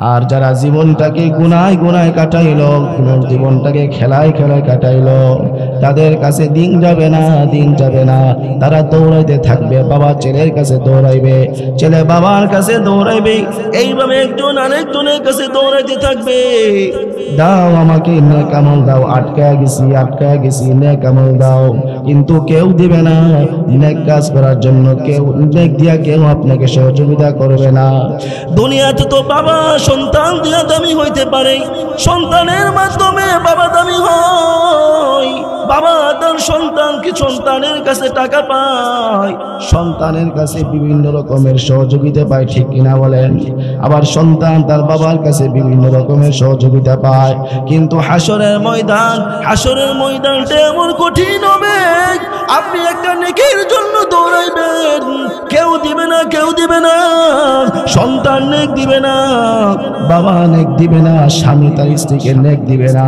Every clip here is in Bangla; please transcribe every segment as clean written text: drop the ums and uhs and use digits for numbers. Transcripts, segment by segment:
আর যারা জীবনটাকে গুনায় গুনায় কাটাইল, জীবনটাকে খেলায় খেলায় কাটাইল, তাদের কাছে দিন যাবে না, দিন যাবে না। তারা দৌড়াইতে থাকবে, বাবা ছেলের কাছে দৌড়াইবে, ছেলে বাবার কাছে দৌড়াইবে, এইভাবে একজন আরেকজনের কাছে দৌড়াইতে থাকবে। দাও আমাকে নেক আমল দাও, আটকায় গেছি নেক আমল দাও। কিন্তু কেউ দিবে না, নেক কাজ করার জন্য কেউ নেক দিয়া কেউ আপনাকে সহযোগিতা করবে না। দুনিয়াতে তো বাবা সন্তান দিয়া দামি হইতে পারে, সন্তানের মাধ্যমে বাবা দামি হয়। বাবা তার সন্তানের কাছে টাকা পায়, সন্তানের কাছে বিভিন্ন রকমের সহযোগিতা পায়, ঠিক কিনা বলেন? আবার সন্তান তার বাবার কাছে বিভিন্ন রকমের সহযোগিতা পায়। কিন্তু হাসরের ময়দানটা এমন কঠিন হবে, আপনি একটা নেকির জন্য দৌড়াইবেন, কেউ দিবে না, সন্তান নেক দিবে না, বাবা নেক দিবে না, স্বামী তার স্ত্রীকে নেক দিবে না,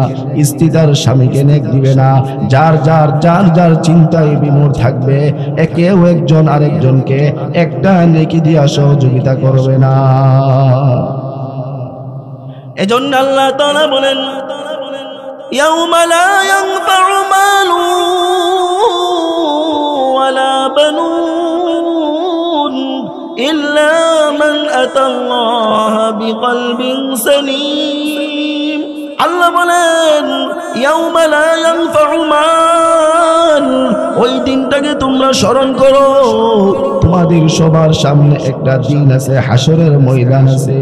স্ত্রী তার স্বামীকে নেক দিবে না। যার চিন্তায় বিমূঢ় থাকবে, কেউ একজন আরেকজনকে একটা নেকি দিয়া সহযোগিতা করবে না। এজন্য আল্লাহ তাআলা বলেন, ইয়াউমা লা ইয়ানফাউ মালু ওয়ালা বানুন ইল্লা মান আতাল্লাহা বিকলবিন সালিম। আল্লাহ বলেন, ইয়াউমা লা ইয়ানফাউ মাল, ওই দিনটাকে তোমরা স্মরণ করো। তোমাদের সবার সামনে একটা দিন আছে, হাসরের ময়দান আছে,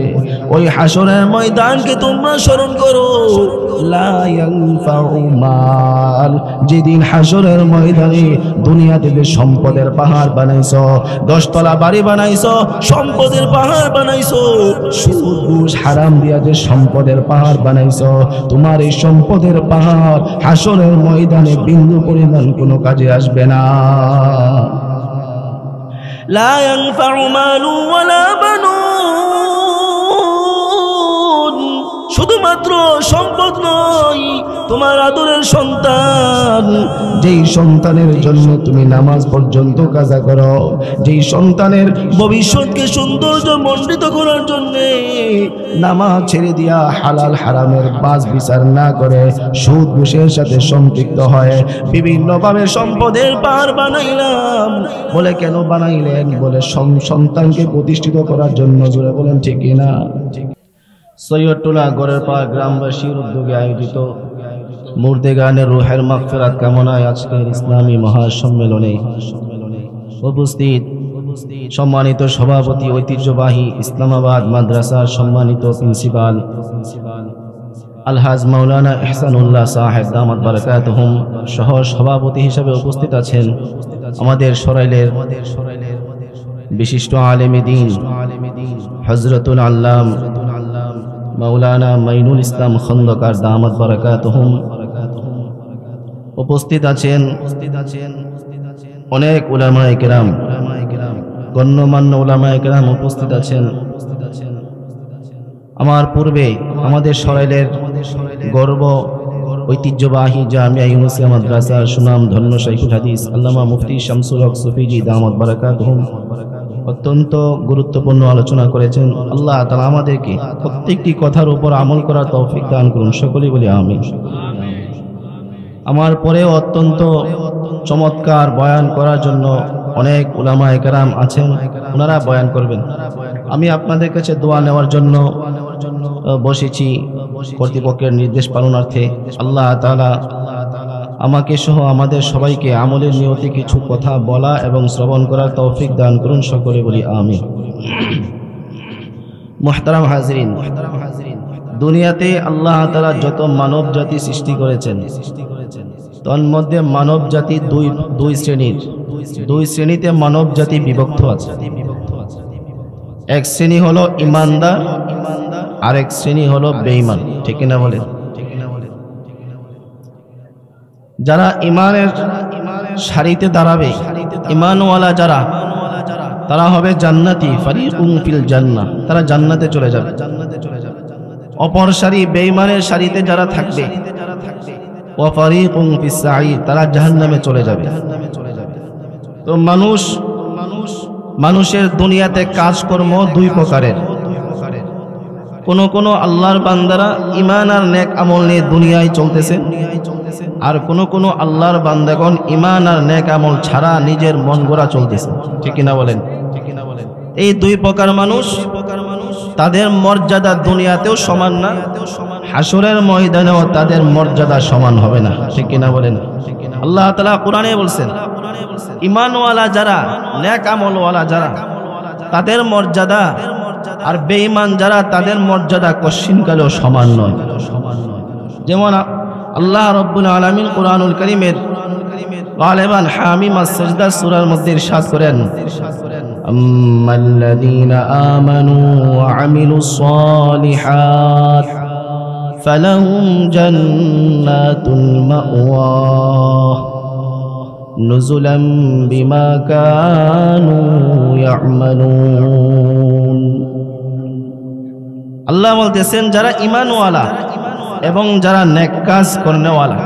ওই হাসরের ময়দানকে তোমরা স্মরণ করো। লা ইয়ানফাউ মাল, যেদিন হাসরের ময়দানে দুনিয়াতে যে সম্পদের পাহাড় বানাইছো, 10 তলা বাড়ি বানাইছো, সম্পদের পাহাড় বানাইছো, সুদ ঘুষ হারাম দিয়া যে সম্পদের পাহাড় বানাইছো, তোমার এই সম্পদের পাহাড় হাসরের ময়দানে বিন্দু পরিমাণ কোনো কাজে আসবে না। লা ইয়ানফাউ মালু ওয়ালা বানুন, শুধুমাত্র সম্পদ নয়, তোমার আদরের সন্তান, যেই সন্তানের জন্য তুমি নামাজ পর্যন্ত কাজা করো, যেই সন্তানের ভবিষ্যৎকে সৌন্দর্য মণ্ডিত করার জন্য নামাজ ছেড়ে দিয়া হালাল হারামের বাজ বিচার না করে সুদ ঘুষের সাথে সম্পৃক্ত হয়, বিভিন্নভাবে সম্পদের পাহাড় বানাইলাম। বলে কেন বানাইলেন? বলে সন্তানকে প্রতিষ্ঠিত করার জন্য। জোরে বলেন ঠিক কিনা? সৈয়দটোলা গড়ের পাড় গ্রামবাসীর উদ্যোগে আয়োজিত মুর্দে গানের রুহের মাগফিরাত কামনায় আজকের ইসলামী মহাসম্মেলনে উপস্থিত সম্মানিত সভাপতি, ঐতিহ্যবাহী ইসলামাবাদ মাদ্রাসার সম্মানিত প্রিন্সিপাল আলহাজ মাওলানা ইহসানুল্লাহ সাহেব দামাত বারাকাতুহুম সহ সভাপতি হিসেবে উপস্থিত আছেন আমাদের সরাইলের বিশিষ্ট আলেমে দ্বীন হযরতুল আল্লাম মাওলানা মাইনুল ইসলাম খন্দকার দামাত বারাকাতুহুম। উপস্থিত আছেন অনেক উলামায়ে কেরাম, গণ্যমান্য উলামায়ে কেরাম উপস্থিত আছেন। আমার পূর্বে আমাদের সরাইলের গর্ব ঐতিহ্যবাহী জামিয়া ইউনুসিয়া মাদ্রাসার সুনাম ধন্য শাইখুল হাদিস আল্লামা মুফতি শামসুল হক সুফিজি দামাত বারাকাতুহুম অত্যন্ত গুরুত্বপূর্ণ আলোচনা করেছেন। আল্লাহ তাআলা আমাদেরকে প্রত্যেকটি কথার উপর আমল করার তৌফিক দান করুন, সকলেই বলি আমিন। আমার পরেও অত্যন্ত চমৎকার বয়ান করার জন্য অনেক উলামায়ে কেরাম আছেন, ওনারা বয়ান করবেন। আমি আপনাদের কাছে দোয়া নেওয়ার জন্য বসেছি কর্তৃপক্ষের নির্দেশ পালনার্থে। আল্লাহ তাআলা আমাকে সহ আমাদের সবাইকে আমলের নিয়তে কিছু কথা বলা এবং শ্রবণ করার তৌফিক দান করুন, সকলে বলি আমিন। মুহতারাম হাজিরিন, দুনিয়াতে আল্লাহ তাআলা যত মানব জাতি সৃষ্টি করেছেন, তন্মধ্যে মানব জাতি দুই শ্রেণীতে মানব জাতি বিভক্ত আছে। এক শ্রেণী হলো ইমানদার, আরেক শ্রেণী হলো বেঈমান, ঠিক না বলেন? যারা ইমানের সারিতে দাঁড়াবে, ইমানওয়ালা যারা, তারা হবে জান্নাতি, ফারিকুম ফিল জান্নাহ, তারা জান্নাতে চলে যাবে। অপর সারি বেঈমানের সারিতে যারা থাকবে, ওয়া ফারিকুম ফিস সাঈর, তারা জাহান্নামে চলে যাবে। তো মানুষের দুনিয়াতে কাজকর্ম দুই প্রকারের। কোন আল্লাহর বান্দারা ঈমান আর নেক আমল নিয়ে দুনিয়ায় চলতেছে, আর কোন আল্লাহর বান্দাগণ ঈমান আর নেক আমল ছাড়া নিজের মন গড়া চলতেছে। ঠিক কিনা বলেন? এই দুই প্রকার মানুষ, তাদের মর্যাদা দুনিয়াতেও সমান না, হাসরের ময়দানেও তাদের মর্যাদা সমান হবে না। ঠিক কিনা বলেন? আল্লাহ তাআলা কোরআনে বলছেন, ঈমানওয়ালা যারা, নেক আমলওয়ালা যারা, তাদের মর্যাদা আর বেঈমান যারা, তাদের মর্যাদা কশিনকালেও সমান নয়। যেমন আল্লাহ রাব্বুল আলামিন কুরআনুল কারীমের গালিবান হামিম আস-সাজদা সূরার মধ্যে ইরশাদ করেন, আম্মাল্লাযীনা আমানু ওয়া আমিলুস সালিহাত ফালাহুম জান্নাতুল মাওয়া নুজুলাম বিমা কানু ইয়ামালুন। আল্লাহ বলতেছেন, যারা ঈমানওয়ালা এবং যারা নেক কাজ করেওয়ালা,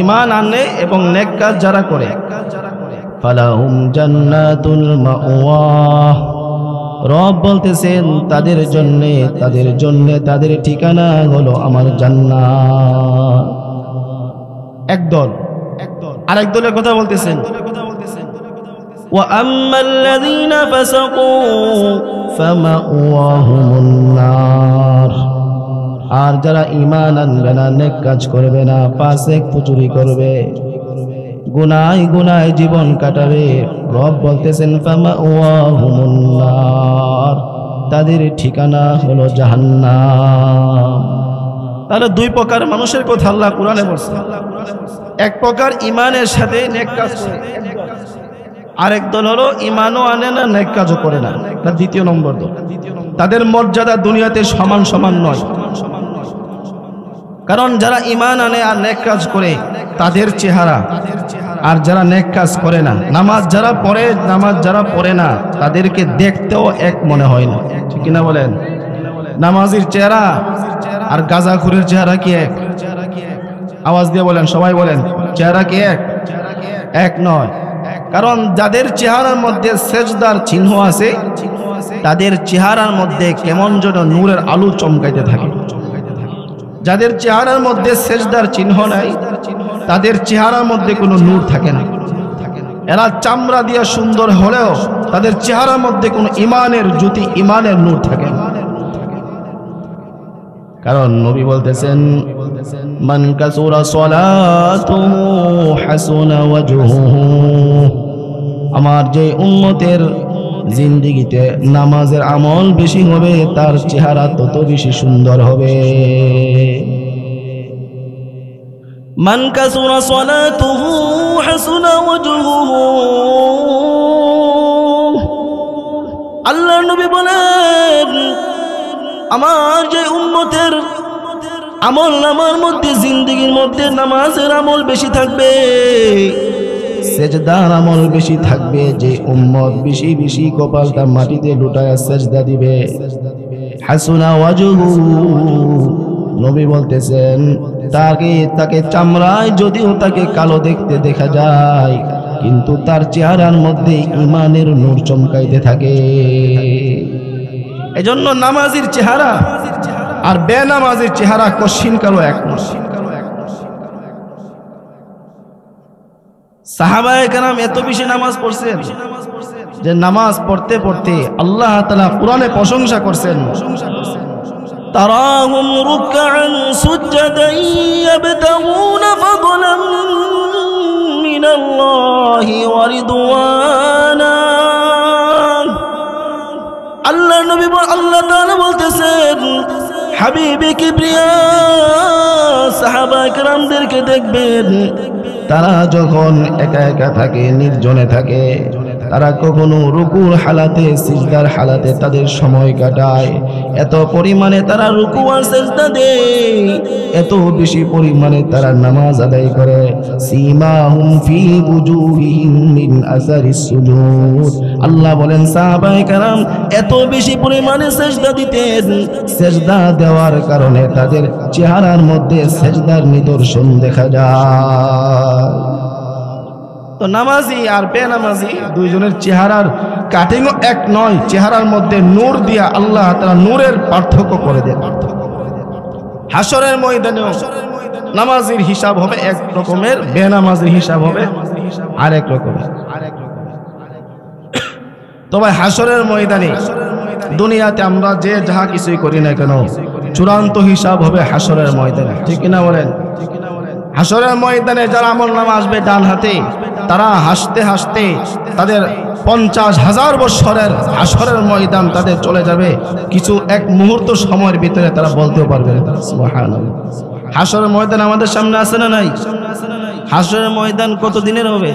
ঈমান আনে এবং নেক কাজ যারা করে, ফালাহুম জান্নাতুল মাওয়া, রব বলতেছেন তাদের জন্য তাদের ঠিকানা হলো আমার জান্নাত। একদল। আরেক দলের কথা বলতেছেন, ওয়া আম্মাল্লাযীনা ফাসাকু ফামাওয়াহুমুন নার, আর যারা ঈমান আনবে না, নেক কাজ করবে না, ফাসিক ফুজুরি করবে, গুনায় জীবন কাটাবে, রব বলতেছেন ফামাওয়াহুমুন নার, তাদের ঠিকানা হলো জাহান্নাম। তাহলে দুই প্রকার মানুষের কথা আল্লাহ কোরআনে বলছেন। এক প্রকার ঈমানের সাথে নেক কাজ করে, আরেক দল হলো ঈমানও আনে না, নেক কাজও করে না, দ্বিতীয় নম্বর দল। তাদের মর্যাদা দুনিয়াতে সমান নয়। কারণ যারা ঈমান আনে আর নেক কাজ করে তাদের চেহারা, আর যারা নেক কাজ করে না, নামাজ যারা পড়ে না, তাদেরকে দেখতেও এক মনে হয় না। ঠিক কিনা বলেন? নামাজির চেহারা আর গাঁজাখুরের চেহারা কি এক? আওয়াজ দিয়ে বলেন, সবাই বলেন, চেহারা কি এক নয়। কারণ যাদের চেহারার মধ্যে সেজদার চিহ্ন আছে, তাদের চেহারার মধ্যে কেমন যেন নূরের আলো চমকাইতে থাকে। যাদের চেহারার মধ্যে সেজদার চিহ্ন নাই, তাদের চেহারার মধ্যে কোনো নূর থাকে না। এরা চামড়া দিয়ে সুন্দর হলেও তাদের চেহারার মধ্যে কোনো ঈমানের জ্যোতি, ঈমানের নূর থাকে না। কারণ নবী বলতেছেন, মান কাসুরা সালাতুহু হাসুনা ওয়াজহুহু, আমার যে উম্মতের জিন্দেগিতে নামাজের আমল বেশি হবে, তার চেহারা তত বেশি সুন্দর হবে। মান কাসুরা সালাতুহু হাসুনা ওয়াজহুহু, আল্লাহর নবী বলেন, আমার যে উম্মতের আমল নামার মধ্যে, জিন্দেগির মধ্যে নামাজের আমল বেশি থাকবে, সেজদার আমল বেশি থাকবে, যে উম্মত বেশি কপালটা মাটিতে লুটায়া সেজদা দিবে, হাসুনা ওয়াজহু, নবী বলতেছেন তাকে চামড়ায় যদিও তাকে কালো দেখতে দেখা যায়, কিন্তু তার চেহারার মধ্যে ঈমানের নূর চমকাইতে থাকে। এজন্য নামাজির চেহারা আর বেনামাজির চেহারা কশিনকালও এক নয়। সাহাবায়ে কেরাম এত বেশি নামাজ পড়ছেন যে নামাজ পড়তে পড়তে আল্লাহ তাআলা কুরআনে প্রশংসা করছেন, তারাহুম রুকআন সুজদান ইয়াবতাগুনা ফাদলাম মিনাল্লাহি ওয়া রিদওয়ানা। আল্লাহ নবী আল্লাহ তাআলা বলতেছেন, হাবিবে কিবরিয়া সাহাবায়ে কেরামদেরকে দেখবেন, তারা যখন একা একা থাকে, নির্জনে থাকে, তারা কখনো রুকুর হালাতে, সিজদার হালাতে তাদের সময় কাটায়। এত পরিমাণে তারা রুকু আর সিজদা দেয়, এত বেশি পরিমাণে তারা নামাজ আদায় করে। সীমাহুম ফি বুজুহিহিম মিন আসারিস সুজুদ, আল্লাহ বলেন সাহাবায়ে কেরাম এত বেশি পরিমাণে সিজদা দিতেন, সিজদা দেওয়ার কারণে তাদের চেহারার মধ্যে সিজদার নিদর্শন দেখা যায়। তো নামাজি আর বেনামাজি দুইজনের চেহারার কাটিংও এক নয়, চেহারার মধ্যে নূর দিয়া আল্লাহ তাআলা নূরের পার্থক্য করে দেন। হাসরের ময়দানেও নামাজের হিসাব হবে এক রকমের, বেনামাজের হিসাব হবে আরেক রকমের। তো ভাই হাসরের ময়দানে দুনিয়াতে আমরা যে যাহা কিছুই করি না কেন চূড়ান্ত হিসাব হবে হাসরের ময়দানে, ঠিক কিনা বলেন? হাসরের ময়দানে যারা আমলনামা আসবে ডান হাতে, তারা হাসতে হাসতে তাদের 50,000 বছরের হাসরের ময়দান তাদের চলে যাবে কিছু এক মুহূর্ত সময়ের ভিতরে, তারা বলতেও পারবে না। সুবহানাল্লাহ। হাসরের ময়দান আমাদের সামনে আছে না নাই? হাসরের ময়দান কত দিনের হবে?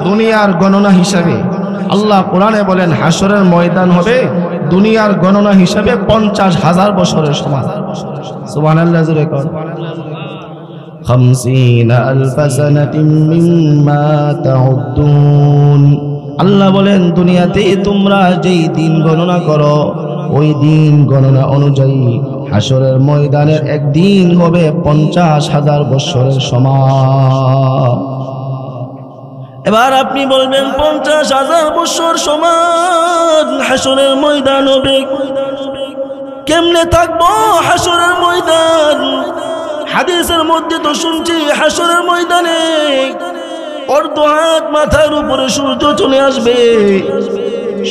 দুনিয়ার গণনা হিসাবে আল্লাহ কোরআনে বলেন হাসরের ময়দান হবে দুনিয়ার গণনা হিসাবে 50,000 বছরের সমান। সুবহানাল্লাহ জোরে কোন 50,000 সানাতিন মিম্মা তাউদ্দুন। আল্লাহ বলেন দুনিয়াতে তোমরা যেই দিন গণনা করো ওই দিন গণনা অনুযায়ী হাসরের ময়দানের একদিন হবে 50,000 বছরের সমান। এবার আপনি বলবেন 50,000 বছর সমান হাসরের ময়দান হবে, কেমনে থাকবো হাসরের ময়দান? হাদিসের মধ্যে তো শুনছি হাসরের ময়দানে অর্ধ হাত মাথার উপরে সূর্য চলে আসবে,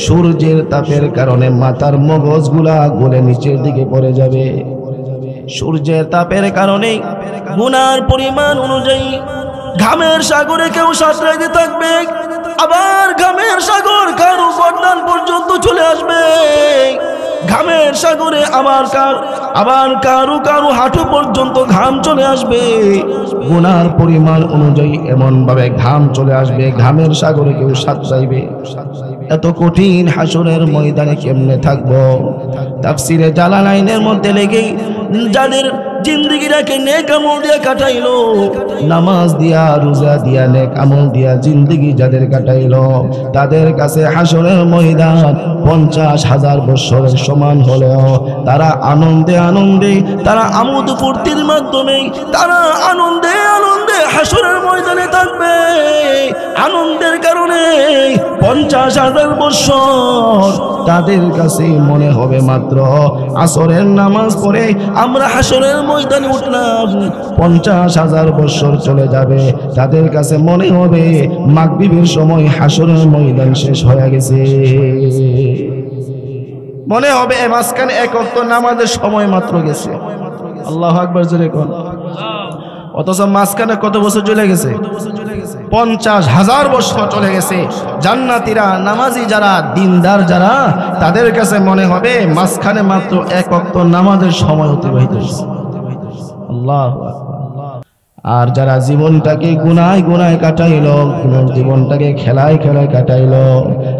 সূর্যের তাপের কারণে মাথার মগজগুলা গলে নিচের দিকে পড়ে যাবে। সূর্যের তাপের কারণে গুনার পরিমাণ অনুযায়ী ঘামের সাগরে কেউ সাঁতরাইতে থাকবে, আবার ঘামের সাগর কারো গর্দান পর্যন্ত চলে আসবে। ঘামের সাগরে আবার কারো হাঁটু পর্যন্ত ঘাম চলে আসবে। গুনার পরিমাণ অনুযায়ী এমন ভাবে ঘাম চলে আসবে, ঘামের সাগরে কেউ সাঁতরাইবে। এত কঠিন হাসরের ময়দানে কেমনে থাকবো? তাফসিরে জালালাইনের মধ্যে লেগে যাদের জিন্দেগিটাকে নেক আমল দিয়ে কাটাইলো, নামাজ দিয়া রোজা দিয়া নেক আমল দিয়া জিন্দেগি যাদের কাটাইলো, তাদের কাছে হাসরের ময়দান 50,000 বছরের সমান হলেও তারা আনন্দে আনন্দে, তারা আমোদ ফুর্তির মাধ্যমে তারা আনন্দে আনন্দে হাসরের ময়দানে থাকবে। আনন্দের কারণে 50,000 বছর তাদের কাছে মনে হবে মাত্র আসরের নামাজ পড়ে আমরা হাসরের ময়দানে উঠলাম, 50,000 বছর চলে যাবে। তাদের কাছে মনে হবে মাগরিবের সময় হাসরের ময়দান শেষ হয়ে গেছে। মনে হবে এ মাঝখানে এক ওয়াক্ত নামাজের সময় মাত্র গেছে। আল্লাহু আকবার জোরে কোন। অথচ মাঝখানে কত বছর চলে গেছে? 50,000 বছর চলে গেছে। জান্নাতীরা, নামাজি যারা, দিনদার যারা, তাদের কাছে মনে হবে মাঝখানে মাত্র এক ওয়াক্ত নামাজের সময় অতিবাহিত হয়েছে। আল্লাহু আকবার। আর যারা জীবনটাকে গুনায় গুনায় কাটাইলো, জীবনটাকে খেলায় খেলায় কাটাইলো,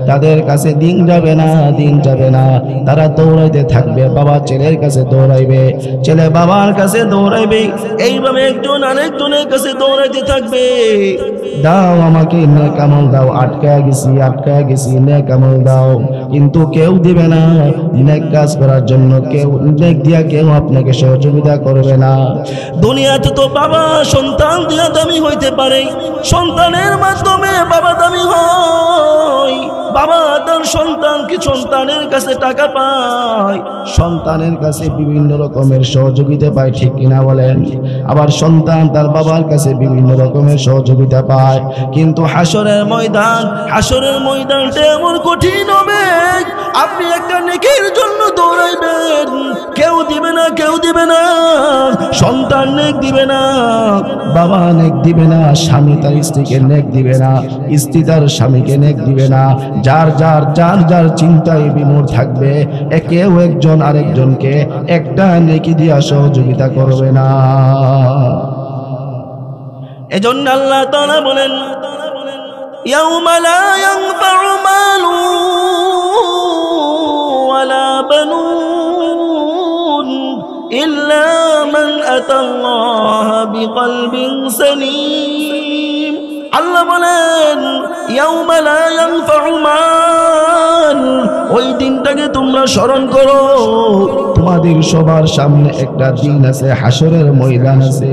তাদের কাছে দিন যাবে না, দিন যাবে না। তারা দৌড়াইতে থাকবে, বাবা ছেলের কাছে দৌড়াইবে, ছেলে বাবার কাছে দৌড়াইবে, এইভাবে একজন আরেকজনের কাছে দৌড়াইতে থাকবে। দাও আমাকে নেক আমল দাও, আটকায় গেছি নেক আমল দাও। কিন্তু কেউ দিবে না নেক কাজ করার জন্য, কেউ নেক দিয়া কেউ আপনাকে সহযোগিতা করবে না। দুনিয়াতে তো বাবা সন্তান দিয়া দামি হইতে পারে, সন্তানের মাধ্যমে বাবা দামি হয়। বাবা তার সন্তানের কাছে টাকা পায়, সন্তানের কাছে বিভিন্ন রকমের সহযোগিতা পায়, ঠিক কিনা বলেন? আবার সন্তান তার বাবার কাছে বিভিন্ন রকমের সহযোগিতা পায়। কিন্তু হাসরের ময়দানটা এমন কঠিন হবে, আপনি একটা নেকির জন্য দৌড়াইবেন, কেউ দিবে না, সন্তান নেক দিবে না, বাবা নেক দিবে না, স্বামী তার স্ত্রীকে নেক দিবে না, স্ত্রী তার স্বামীকে নেক দিবে না। যার চিন্তায় বিমূঢ় থাকবে, কেউ একজন আরেকজনকে একটা নেকি দিয়া সহযোগিতা করবে না। এজন্য আল্লাহ তাআলা বলেন ইয়াউমা লা ইয়ানফাউ মালু ওয়ালা বানুন ইল্লা মান আতাল্লাহা বিকলবিন সালিম। আল্লাহ বলেন ইয়াউমা লা ইয়ানফাউ মাল, ওই দিনটাকে তোমরা স্মরণ করো। তোমাদের সবার সামনে একটা দিন আছে, হাসরের ময়দান আছে।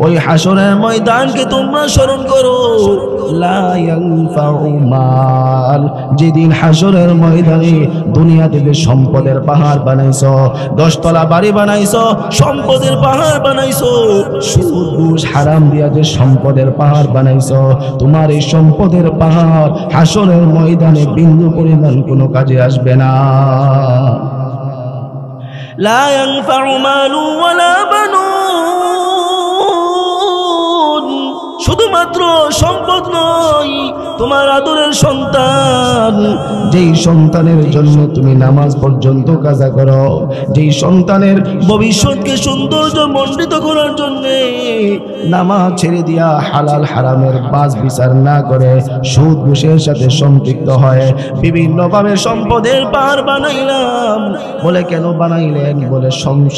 ওই হাসরের ময়দানকে তোমরা স্মরণ করো। লা ইয়ানফাউ মাল, যেদিন হাসরের ময়দানে দুনিয়াতে যে সম্পদের পাহাড় বানাইছো, 10 তলা বাড়ি বানাইছো, সম্পদের পাহাড় বানাইছো, সুদ ঘুষ হারাম দিয়া যে সম্পদের পাহাড় বানাইছো, তোমার এই সম্পদের পাহাড় হাসরের ময়দানে বিন্দু পরিমাণ কোনো কাজে আসবে না। লা ইয়ানফাউ মালু ওয়ালা বানুন, শুধুমাত্র সম্পদ নয়, তোমার আদরের সন্তান, যেই সন্তানের জন্য তুমি নামাজ পর্যন্ত কাজা করো, যেই সন্তানের ভবিষ্যৎকে সৌন্দর্য মণ্ডিত করার জন্য নামাজ ছেড়ে দিয়া হালাল হারামের বাজ বিচার না করে সুদ ঘুষের সাথে সম্পৃক্ত হয় বিভিন্নভাবে সম্পদের পাহাড় বানাইলাম। বলে কেন বানাইলেন? বলে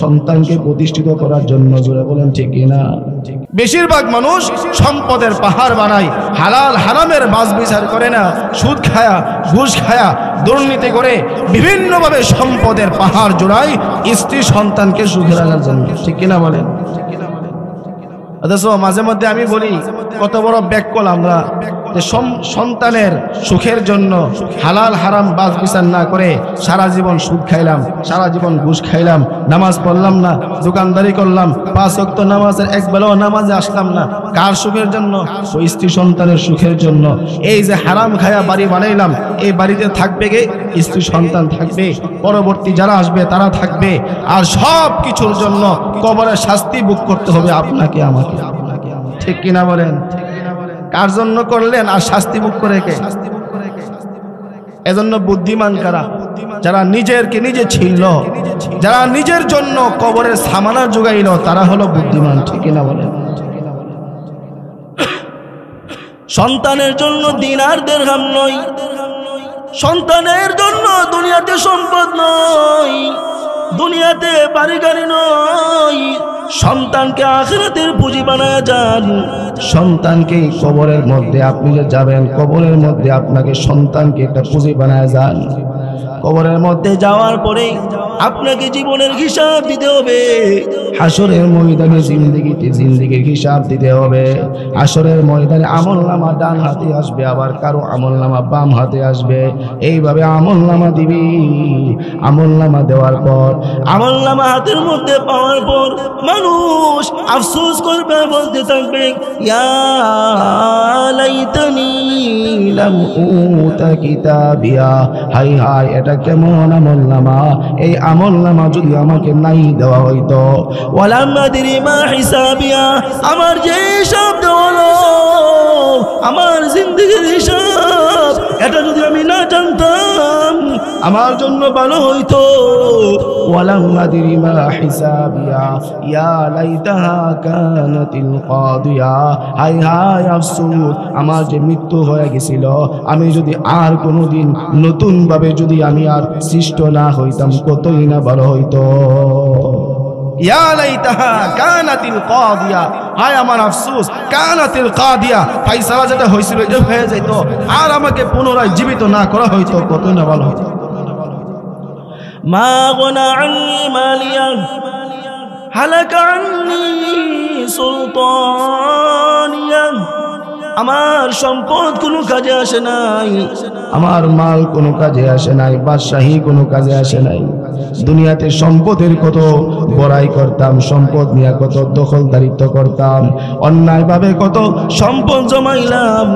সন্তানকে প্রতিষ্ঠিত করার জন্য। জোরে বলেন ঠিক কিনা? বেশিরভাগ মানুষ সম্পদের পাহাড় বানায়, হালাল হারামের বাজ বিচার করে না, সুদ খায়া ঘুষ খায়া দুর্নীতি করে বিভিন্নভাবে সম্পদের পাহাড় জোড়ায় স্ত্রী সন্তানকে সুখে রাখার জন্য। ঠিক কিনা বলেন? অথচ মাঝে মধ্যে আমি বলি, কত বড় ব্যাককল আমরা, যে সন্তানের সুখের জন্য হালাল হারাম বাজ বিচার না করে সারা জীবন সুদ খাইলাম, সারা জীবন ঘুষ খাইলাম, নামাজ পড়লাম না, দোকানদারি করলাম, 5 ওয়াক্ত নামাজের এক বেলাও নামাজে আসলাম না। কার সুখের জন্য? ওই স্ত্রী সন্তানের সুখের জন্য। এই যে হারাম খায়া বাড়ি বানাইলাম, এই বাড়িতে থাকবে কে? স্ত্রী সন্তান থাকবে, পরবর্তী যারা আসবে তারা থাকবে, আর সব কিছুর জন্য কবরের শাস্তি ভোগ করতে হবে আপনাকে আমাকে। ঠিক কিনা বলেন? কার জন্য করলেন আর শাস্তি ভোগ করে কে? এজন্য বুদ্ধিমান কারা? যারা নিজেরকে নিজে ছিল, যারা নিজের জন্য কবরের সামানা জোগাইল, তারা হলো বুদ্ধিমান। ঠিক কিনা বলেন? সন্তানের জন্য দিনার দিরহাম নয়, সন্তানের জন্য দুনিয়াতে সম্পদ নয়, দুনিয়াতে বাড়ি গাড়ি নয়, সন্তানকে আখিরাতের পুঁজি বানায় যান। সন্তানকে কবরের মধ্যে আপনি যে যাবেন, কবরের মধ্যে আপনাকে সন্তানকে একটা পুঁজি বানায় যান। কবরের মধ্যে যাওয়ার পরে আপনাকে জীবনের হিসাব দিতে হবে, হাসরের ময়দানে জিন্দেগির হিসাব দিতে হবে। হাসরের ময়দানে আমলনামা ডান হাতে আসবে, আবার কারো আমলনামা বাম হাতে আসবে। এইভাবে আমলনামা দিবি। আমলনামা দেওয়ার পর, আমলনামা হাতের মধ্যে পাওয়ার পর মানুষ আফসোস করবে, বলতে থাকবে, ইয়া লাইতানি লাম উতা কিতাবিয়া, হাই হাই, এটা কেমন আমলনামা! এই আমলনামা যদি আমাকে নাই দেওয়া হইতো। ওয়ালাম আদরি মা হিসাবিয়া, আমার যে হিসাব হলো, আমার জিন্দেগির হিসাব, এটা যদি আমি না জানতাম আমার জন্য ভালো হইতো। ওয়ালাম আদরি মা হিসাবিয়া, ইয়া লাইতাহা কানাতিল কাদিয়া, হাই হাই আফসোস, আমার যে মৃত্যু হয়ে গেছিল, আমি যদি আর কোনোদিন নতুন ভাবে যদি আমি আর সৃষ্ট না হইতাম, কতই না ভালো হইতো। ইয়া লাইতাহা কানাতিল কাদিয়া, হায় আমার আফসোস, কানাতিল কাদিয়া, ফাইসালা যেটা হয়েছিল এটা হয়ে যেত, আর আমাকে পুনরায় জীবিত না করা হইতো, কতই না ভালো হইতো। মা গনা আন্নি মালিয়া, হালাকা আন্নি সুলতানিয়া, আমার সম্পদ কোনো কাজে আসে নাই, আমার মাল কোনো কাজে আসে নাই, বাদশাহী কোনো কাজে আসে নাই। দুনিয়াতে সম্পদের কত বড়াই করতাম, সম্পদ নিয়ে কত দখলদারিত্ব করতাম, অন্যায়ভাবে কত সম্পদ জমাইলাম,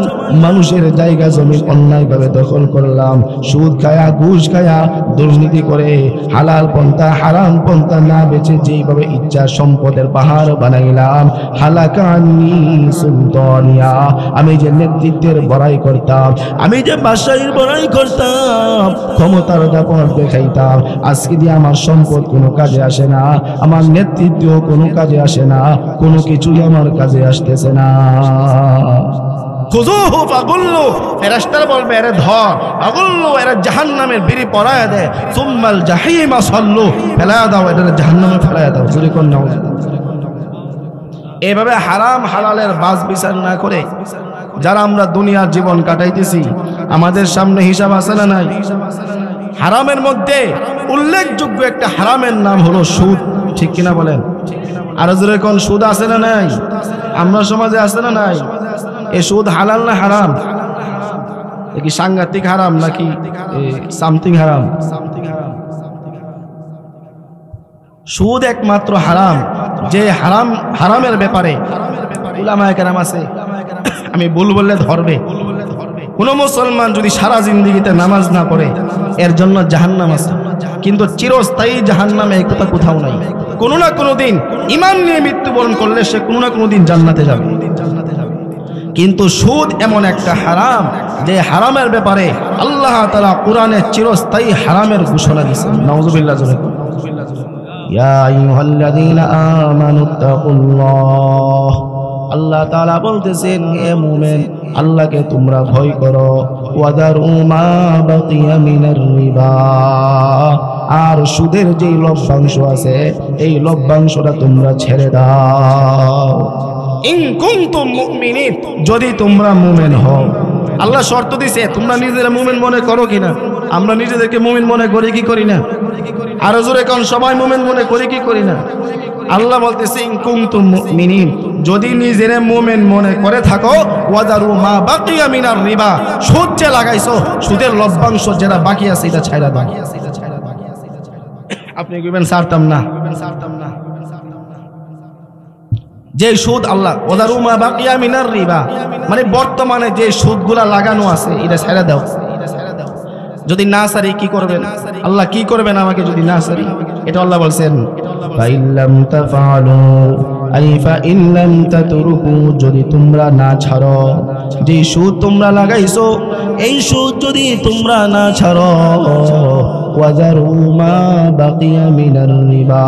মানুষের জায়গা জমি অন্যায়ভাবে দখল করলাম, সুদ খায়া ঘুষ খায়া দুর্নীতি করে হালাল পন্থা হারাম পন্থা না বেছে যেইভাবে ইচ্ছা সম্পদের পাহাড় বানাইলাম। হালাকানি সুলতানিয়া, আমি যে নেতৃত্বের বড়াই করতাম, আমি যে বাদশাহীর বড়াই করতাম, ক্ষমতার দাপট দেখাইতাম, আজকে দিয়ে আমার সম্পদ কোনো কাজে আসে না, আমার নেতৃত্ব কোনো কাজে আসে না, কোনো কিছুই আমার কাজে আসতেছে না। খুযুহু ফাগুল্লু, ফেরেশতারা বলবে এরে ধর, ফাগুল্লু, এরে জাহান্নামের বিড়ি পরায় দে, সুম্মাল জাহিমা সাল্লু, ফেলায়া দাও, এটা জাহান্নামে ফেলায়া দাও। জোরে কোন নাও। এভাবে হারাম হালালের বাজ বিচার না করে যারা আমরা দুনিয়ার জীবন কাটাইতেছি, আমাদের সামনে হিসাব আছে না নাই? হারামের মধ্যে উল্লেখযোগ্য একটা হারামের নাম হলো সুদ। ঠিক কিনা বলেন? আর জোরে কোন সুদ আছে না নাই? আমরা সমাজে আছে না নাই? এই সুদ হালাল না হারাম? কি সাংঘাতিক হারাম নাকি সামথিং হারাম? সুদ একমাত্র হারাম যে হারামের ব্যাপারে উলামায়ে কেরাম আছে, আমি ভুল বললে ধরবে। কোন মুসলমান যদি সারা জিন্দেগিতে নামাজ না পড়ে এর জন্য জাহান্নাম আছে, কিন্তু চিরস্থায়ী জাহান্নামে এই কথা কোথাও নাই। কোনো না কোনো দিন ঈমান নিয়ে মৃত্যুবরণ করলে সে কোনো না কোনো দিন জান্নাতে যাবে। কিন্তু সুদ এমন একটা হারাম যে হারামের ব্যাপারে আল্লাহ তাআলা কোরআনে চিরস্থায়ী হারামের ঘোষণা দিয়েছেন। নাউযুবিল্লাহ। ইয়া আইয়ুহাল্লাযীনা আমানুত্তাকুল্লাহ, আল্লাহ তাআলা বলতেছেন হে মুমিন আল্লাহকে তোমরা ভয় করো। ওয়াদারু মা বাকিয়া মিনার রিবা, আর সুদের যেই লভ্যাংশ আছে এই লভ্যাংশটা তোমরা ছেড়ে দাও। ইন কুনতুম মুমিনিন, যদি তোমরা মুমিন হও। আল্লাহ শর্ত দিয়েছে তোমরা নিজেরা মুমিন মনে করো কিনা। আমরা নিজেদেরকে মুমিন মনে করি কি করি না? আর জোরে কোন সবাই মুমিন মনে করি কি করি না? আল্লাহ বলতেছে ইন কুনতুম মুমিনিন, যদি নিজেরা মুমিন মনে করে থাকো, ওয়াদারু মা বাকিয়া মিনার রিবা, সুদ যে লাগাইছো সুদের লভ্যাংশ যেটা বাকি আছে এটা ছাইড়া দাও। আপনি কইবেন ছাড়তাম না। যে সুদ আল্লাহ ওয়াদারু মা বাকিয়া মিনার রিবা মানে বর্তমানে যে সুদগুলা লাগানো আছে এটা ছাইড়া দাও। যদি না সারি কি করবেন? আল্লাহ কি করবেন আমাকে যদি না সারি? এটা আল্লাহ বলছেন ফাইল্লাম তাফআলু আই ফাইল্লাম তাতরুকু, যদি তোমরা না ছাড়ো, যে সুদ তোমরা লাগাইছো এই সুদ যদি তোমরা না ছাড়ো, ওয়াজারু মা বাকিয়া মিনার রিবা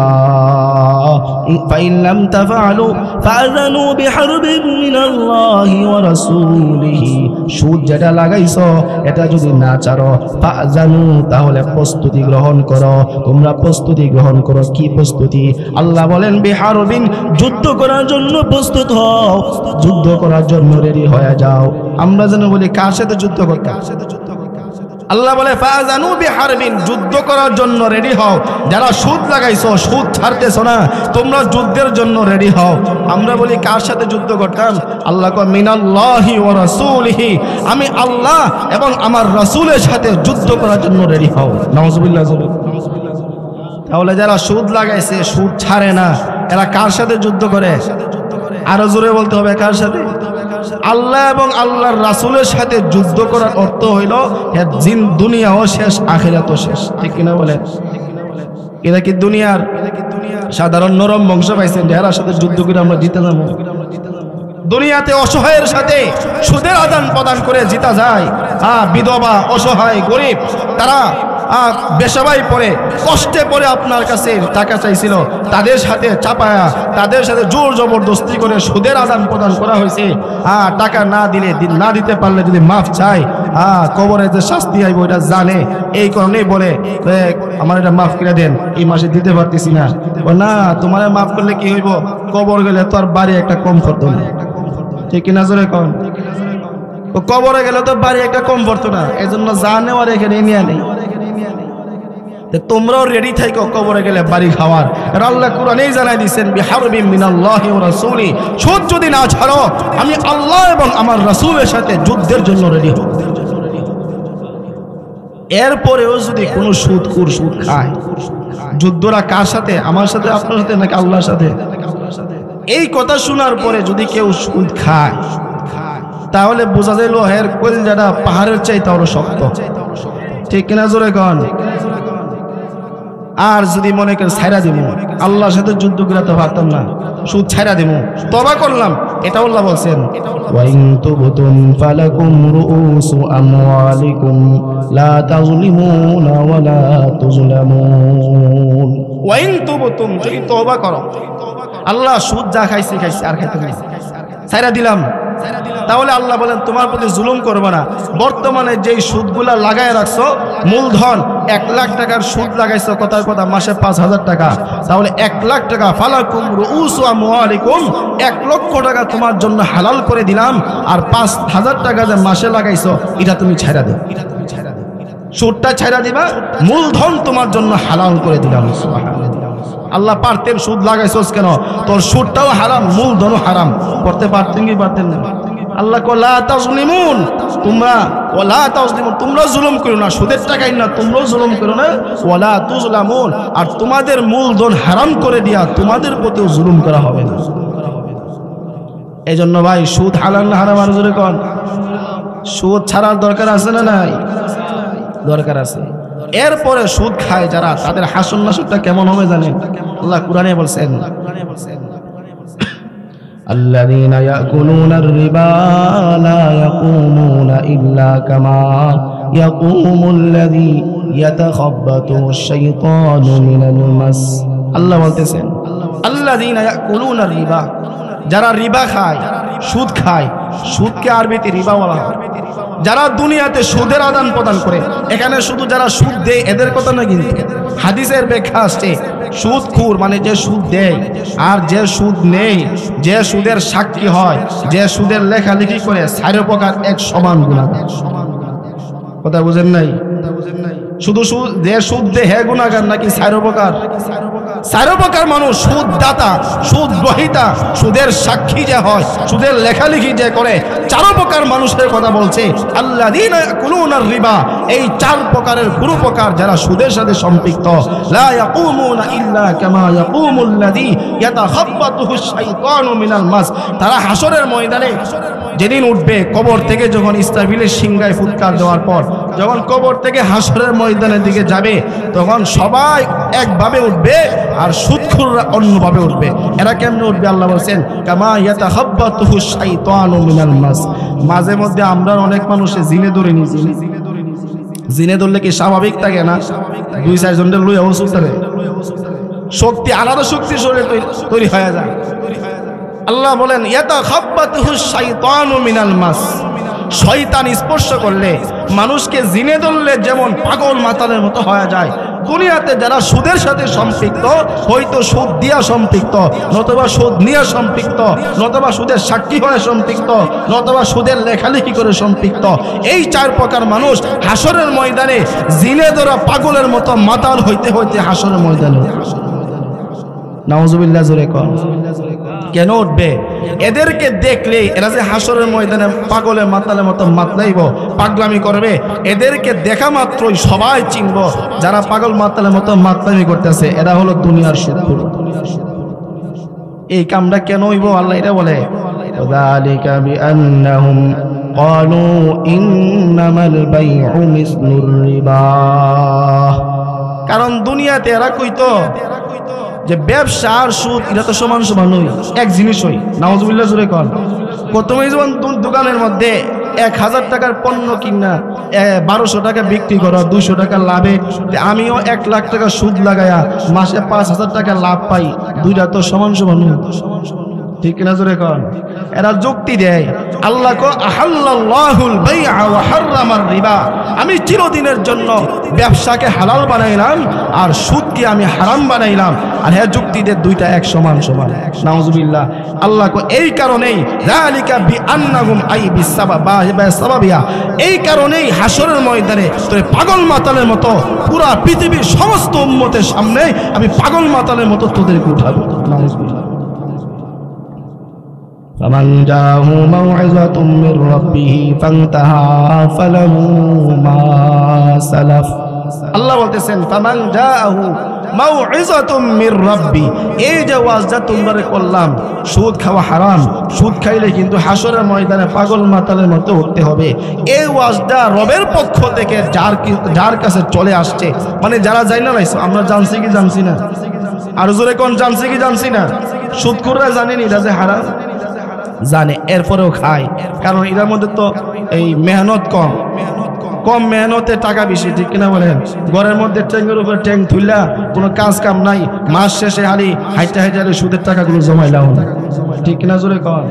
ফাইল্লাম তাফআলু ফাযানু বিহারবিন মিনাল্লাহি ওয়া রাসূলিহি, সুদ যেটা লাগাইছো এটা যদি না ছাড়ো, ফাযানু তাহলে প্রস্তুতি গ্রহণ করো। তোমরা প্রস্তুতি গ্রহণ করো। কি প্রস্তুতি? আল্লাহ বলেন বিহারবিন, যুদ্ধ করার জন্য প্রস্তুত হও, যুদ্ধ করার জন্য রেডি হয়ে যাও। আমরা যেন বলি কার সাথে যুদ্ধ করতে? আল্লাহ বলে ফাযানু বিহারবিন, যুদ্ধ করার জন্য রেডি হও। যারা সুদ লাগাইছো, সুদ ছাড়তেছো না, তোমরা যুদ্ধের জন্য রেডি হও। আমরা বলি কার সাথে যুদ্ধ করতাম? আল্লাহ কয় মিনাল্লাহি ওয়া রাসূলিহি, আমি আল্লাহ এবং আমার রাসূলের সাথে যুদ্ধ করার জন্য রেডি হও। নাউযুবিল্লাহ। তাহলে যারা সুদ লাগাইছে, সুদ ছাড়ে না, এরা কার সাথে যুদ্ধ করে? আরো জোরে বলতে হবে কার সাথে? আল্লাহ এবং আল্লাহর রাসূলের সাথে যুদ্ধ করার অর্থ হইল এর দুনিয়াও শেষ আখিরাতও শেষ। ঠিক কিনা বলেন? এটা কি দুনিয়ার সাধারণ নরম বংশ পাইছেন যার সাথে যুদ্ধ করে আমরা জিতে যাব? দুনিয়াতে অসহায়ের সাথে সুদের আদান প্রদান করে জিতা যায়। বিধবা, অসহায়, গরিব, তারা বেশাবাই পরে কষ্টে পরে আপনার কাছে টাকা চাইছিল, তাদের সাথে চাপায়া, তাদের সাথে জোর জবরদস্তি করে সুদের আদান প্রদান করা হয়েছে। টাকা না দিলে, না দিতে পারলে যদি মাফ চায়, কবরে যে শাস্তি আইব এটা জানে, এই কারণেই বলে আমার এটা মাফ করে দেন, এই মাসে দিতে পারতেছি না। না, তোমার মাফ করলে কি হইব? কবর গেলে তো আর বাড়ি একটা কম করতো না। ঠিক কিনা জোরে কন? কবরে গেলে তো বাড়ি একটা কম পড়তো না, এই জন্য যা নেওয়ার এখানে নিয়ে নেই। তোমরাও রেডি থাকো কবরে গেলে বাড়ি খাওয়ার। আল্লাহ কুরআনেই জানাই দিয়েছেন বিহারবিন মিনাল্লাহি ওয়া রাসূলি, সুদ যদি না ছাড়ো আমি আল্লাহ এবং আমার রাসূলের সাথে যুদ্ধের জন্য রেডি হও। এরপরেও যদি কোনো সুদখোর সুদ খায়, যুদ্ধরা কার সাথে? আমার সাথে, আপনার সাথে, নাকি আল্লাহর সাথে? এই কথা শোনার পরে যদি কেউ সুদ খায় তাহলে বোঝা যাইল এর কলিজাটা পাহাড়ের চাইতে আরো শক্ত। ঠিক কিনা জোরে কন? আর যদি মনে করেন ছাইরা দিব, আল্লাহর সাথে যুদ্ধ করতে পারতাম না, সুদ ছাইরা দিব, তওবা করলাম, এটা আল্লাহ বলছেন ওয়া ইন তুবতুম ফালাকুম রুউসু আমওয়ালিকুম লা তাযলিমুনা ওয়া লা তুযলামুন। ওয়া ইন তুবতুম, যদি তওবা করো, আল্লাহ সুদ যা খাইছে খাইছে আর খাইতে নাই, ছাইরা দিলাম, তাহলে আল্লাহ বলেন তোমার প্রতি জুলুম করবে না। বর্তমানে যেই সুদগুলা লাগায় রাখছো, মূলধন 1 লাখ টাকার সুদ লাগাইছো, কথার কথা মাসে 5,000 টাকা, তাহলে 1 লাখ টাকা ফালাকুম রুউসু আমওয়ালিকুম, 1 লক্ষ টাকা তোমার জন্য হালাল করে দিলাম, আর 5,000 টাকা যে মাসে লাগাইছো এটা তুমি ছাইরা দাও। সুদটা ছাইড়া দিবা, মূলধন তোমার জন্য হালাল করে দিলাম। আল্লাহ পারতেন সুদ লাগাইছস কেন, তোর সুদটাও হারাম, মূলধনও হারাম, করতে পারতেন কি পারতেন না? আল্লাহ লা তাজলিমুন, তোমরা ওয়ালা তাজলিমুন, তোমরা জুলুম করো না, সুদের টাকাই না তোমরাও জুলুম করো না, ওয়ালা তুজলামুন, আর তোমাদের মূলধন হারাম করে দিয়া তোমাদের প্রতিও জুলুম করা হবে না। এজন্য ভাই সুদ হালাল না হারাম আর জোরে কোন? সুদ ছাড়ার দরকার আছে না নাই? দরকার আছে। এরপরে সুদ খায় যারা, তাদের হাসন নাসরটা কেমন হবে জানেন? আল্লাহ কুরআনে বলছেন, الذين يأكلون الربا لا يقومون إلا كما يقوم الذي يتخبطه الشيطان من المس। আল্লাহ বলতেছেন الذين يأكلون الربا, যারা রিবা খায়, সুদ খায়, সুদকে আরবিতে রিবা বলা হয়। যারা দুনিয়াতে সুদের আদান প্রদান করে, এখানে শুধু যারা সুদ দেয় এদের কথা না, কিন্তু হাদিসের ব্যাখ্যা আসছে সুদখোর মানে যে সুদ দেয় আর যে সুদ নেই, যে সুদের সাক্ষী হয়, যে সুদের লেখালেখি করে, চার প্রকার এক সমান গুনাহগার। কথা বুঝেন নাই? শুধু যে সুদ দেয় হে গুনাহগার নাকি চার প্রকার? চার প্রকার মানুষ, সুদ দাতা, সুদ গ্রহীতা, সুদের সাক্ষী যে হয়, সুদের লেখালেখি যে করে, চার প্রকার মানুষের কথা বলছে আল্লাযীনা ইয়াকুলুনার রিবা। এই চার প্রকারের গুরু প্রকার যারা সুদের সাথে সম্পৃক্ত, লা ইয়াকুমুনা ইল্লা কামা ইয়াকুমুল্লাযী ইয়াতাখাব্বাতুহুশ শাইতানু মিনাল মাস। তারা হাসরের ময়দানে যেদিন উঠবে, কবর থেকে যখন ইসরাফিলের সিংহায় ফুৎকার দেওয়ার পর যখন কবর থেকে হাসরের ময়দানের দিকে যাবে, তখন সবাই একভাবে উঠবে আর সুদখোররা অন্যভাবে উঠবে। এরা কেমনে উঠবে? আল্লাহ বলেন কামা ইয়াতাখাব্বাতুহুশ শাইতানু মিনাল মাস। মাঝে মধ্যে আমরা অনেক মানুষে জিনে ধরে নিয়েছি, জিনে ধরলে কি স্বাভাবিক থাকে না? দুই চারজনের লইয়া ওষুধ ধরে, শক্তি আলাদা শক্তি শরীরে তৈরি হয়ে যায়। আল্লাহ বলেন ইয়াতাখাব্বাতুহুশ শাইতানু মিনাল মাস। শয়তান স্পর্শ করলে, মানুষকে জিনে ধরলে যেমন পাগল মাতালের মতো হয়ে যায়, দুনিয়াতে যারা সুদের সাথে সম্পৃক্ত, হয়তো সুদ দিয়া সম্পৃক্ত, নতুবা সুদ নিয়ে সম্পৃক্ত, নতুবা সুদের সাক্ষী হয়ে সম্পৃক্ত, নতুবা সুদের লেখালেখি করে সম্পৃক্ত, এই চার প্রকার মানুষ হাসরের ময়দানে জিনে ধরা পাগলের মতো মাতাল হইতে হইতে হাসরের ময়দানে। নাউজুবিল্লাহ, জোরে কর। কেন উঠবে? এদেরকে দেখলে এরা যে হাসরের ময়দানে পাগলের মাতালের মতো মাতলাইব, পাগলামি করবে, এদেরকে দেখা মাত্রই সবাই চিনব যারা পাগল মাতালের মতো মাতলামি করতেছে এরা হলো দুনিয়ার সুদখোর। এই কামটা কেন হইব? আল্লাহ এটা বলে যালিকা বিআন্নাহুম ক্বালু ইন্নামাল বাইউ মিসলুর রিবা। কারণ দুনিয়াতে এরা কইতো যে ব্যবসা আর সুদ এটা তো সমান সমান নয়, এক জিনিসই। নাউজুবিল্লাহ, জোরে কর। প্রথমে যেমন দোকানের মধ্যে 1000 টাকার পণ্য কিনা 1200 টাকা বিক্রি করো, 200 টাকা লাভে, আমিও 1 লাখ টাকা সুদ লাগায়া মাসে 5000 টাকা লাভ পাই, দুইটা তো সমান সমান নয়, ঠিক কিনা? জোরে কর। এরা যুক্তি দেয় আল্লাহ কো আহাল্লাল্লাহুল বাইআ ওয়া হাররামার রিবা, আমি চিরদিনের জন্য ব্যবসাকে হালাল বানাইলাম আর সুদকে আমি হারাম বানাইলাম। আর হ্যাঁ, যুক্তিদের দুইটা এক সমান সমান। নাউজুবিল্লাহ। আল্লাহ কো এই কারণেই যালিকা বিআন্নাহুম আই বিসাবাবিয়া, এই কারণেই হাসরের ময়দানে তোর পাগল মাতালের মতো পুরা পৃথিবীর সমস্ত উম্মতের সামনে আমি পাগল মাতালের মতো তোদেরকে উঠাবো। নাউজুবিল্লাহ। فمن جاءه موعظة من ربه فانتهى فله ما سلف। আল্লাহ বলতেছেন ফামান জাআহু মাউইযাতুম মির রাব্বি, এই যে ওয়াজটা তোমরা করলাম, সুদ খাওয়া হারাম, সুদ খাইলে কিন্তু হাসরের ময়দানে পাগল মাতালের মতো উঠতে হবে, এই ওয়াজটা রবের পক্ষ থেকে যার কাছে চলে আসছে, মানে যারা জানি না, আমরা জানছি কি জানছি না? আর জোরে কোন জানছি কি জানছি না? সুদখোররা জানেনি এটা যে হারাম, জানে, এরপরেও খায়। কারণ এটার মধ্যে তো এই মেহনত কম মেহনতে টাকা বেশি, ঠিক কিনা বলেন? ঘরের মধ্যে ট্যাঙ্কের উপর ট্যাঙ্ক তুললা, কোনো কাজ কাম নাই, মাস শেষে হালি হাইটা সুদের টাকাগুলো জমাইলাম, ঠিক কিনা? জোরে কর।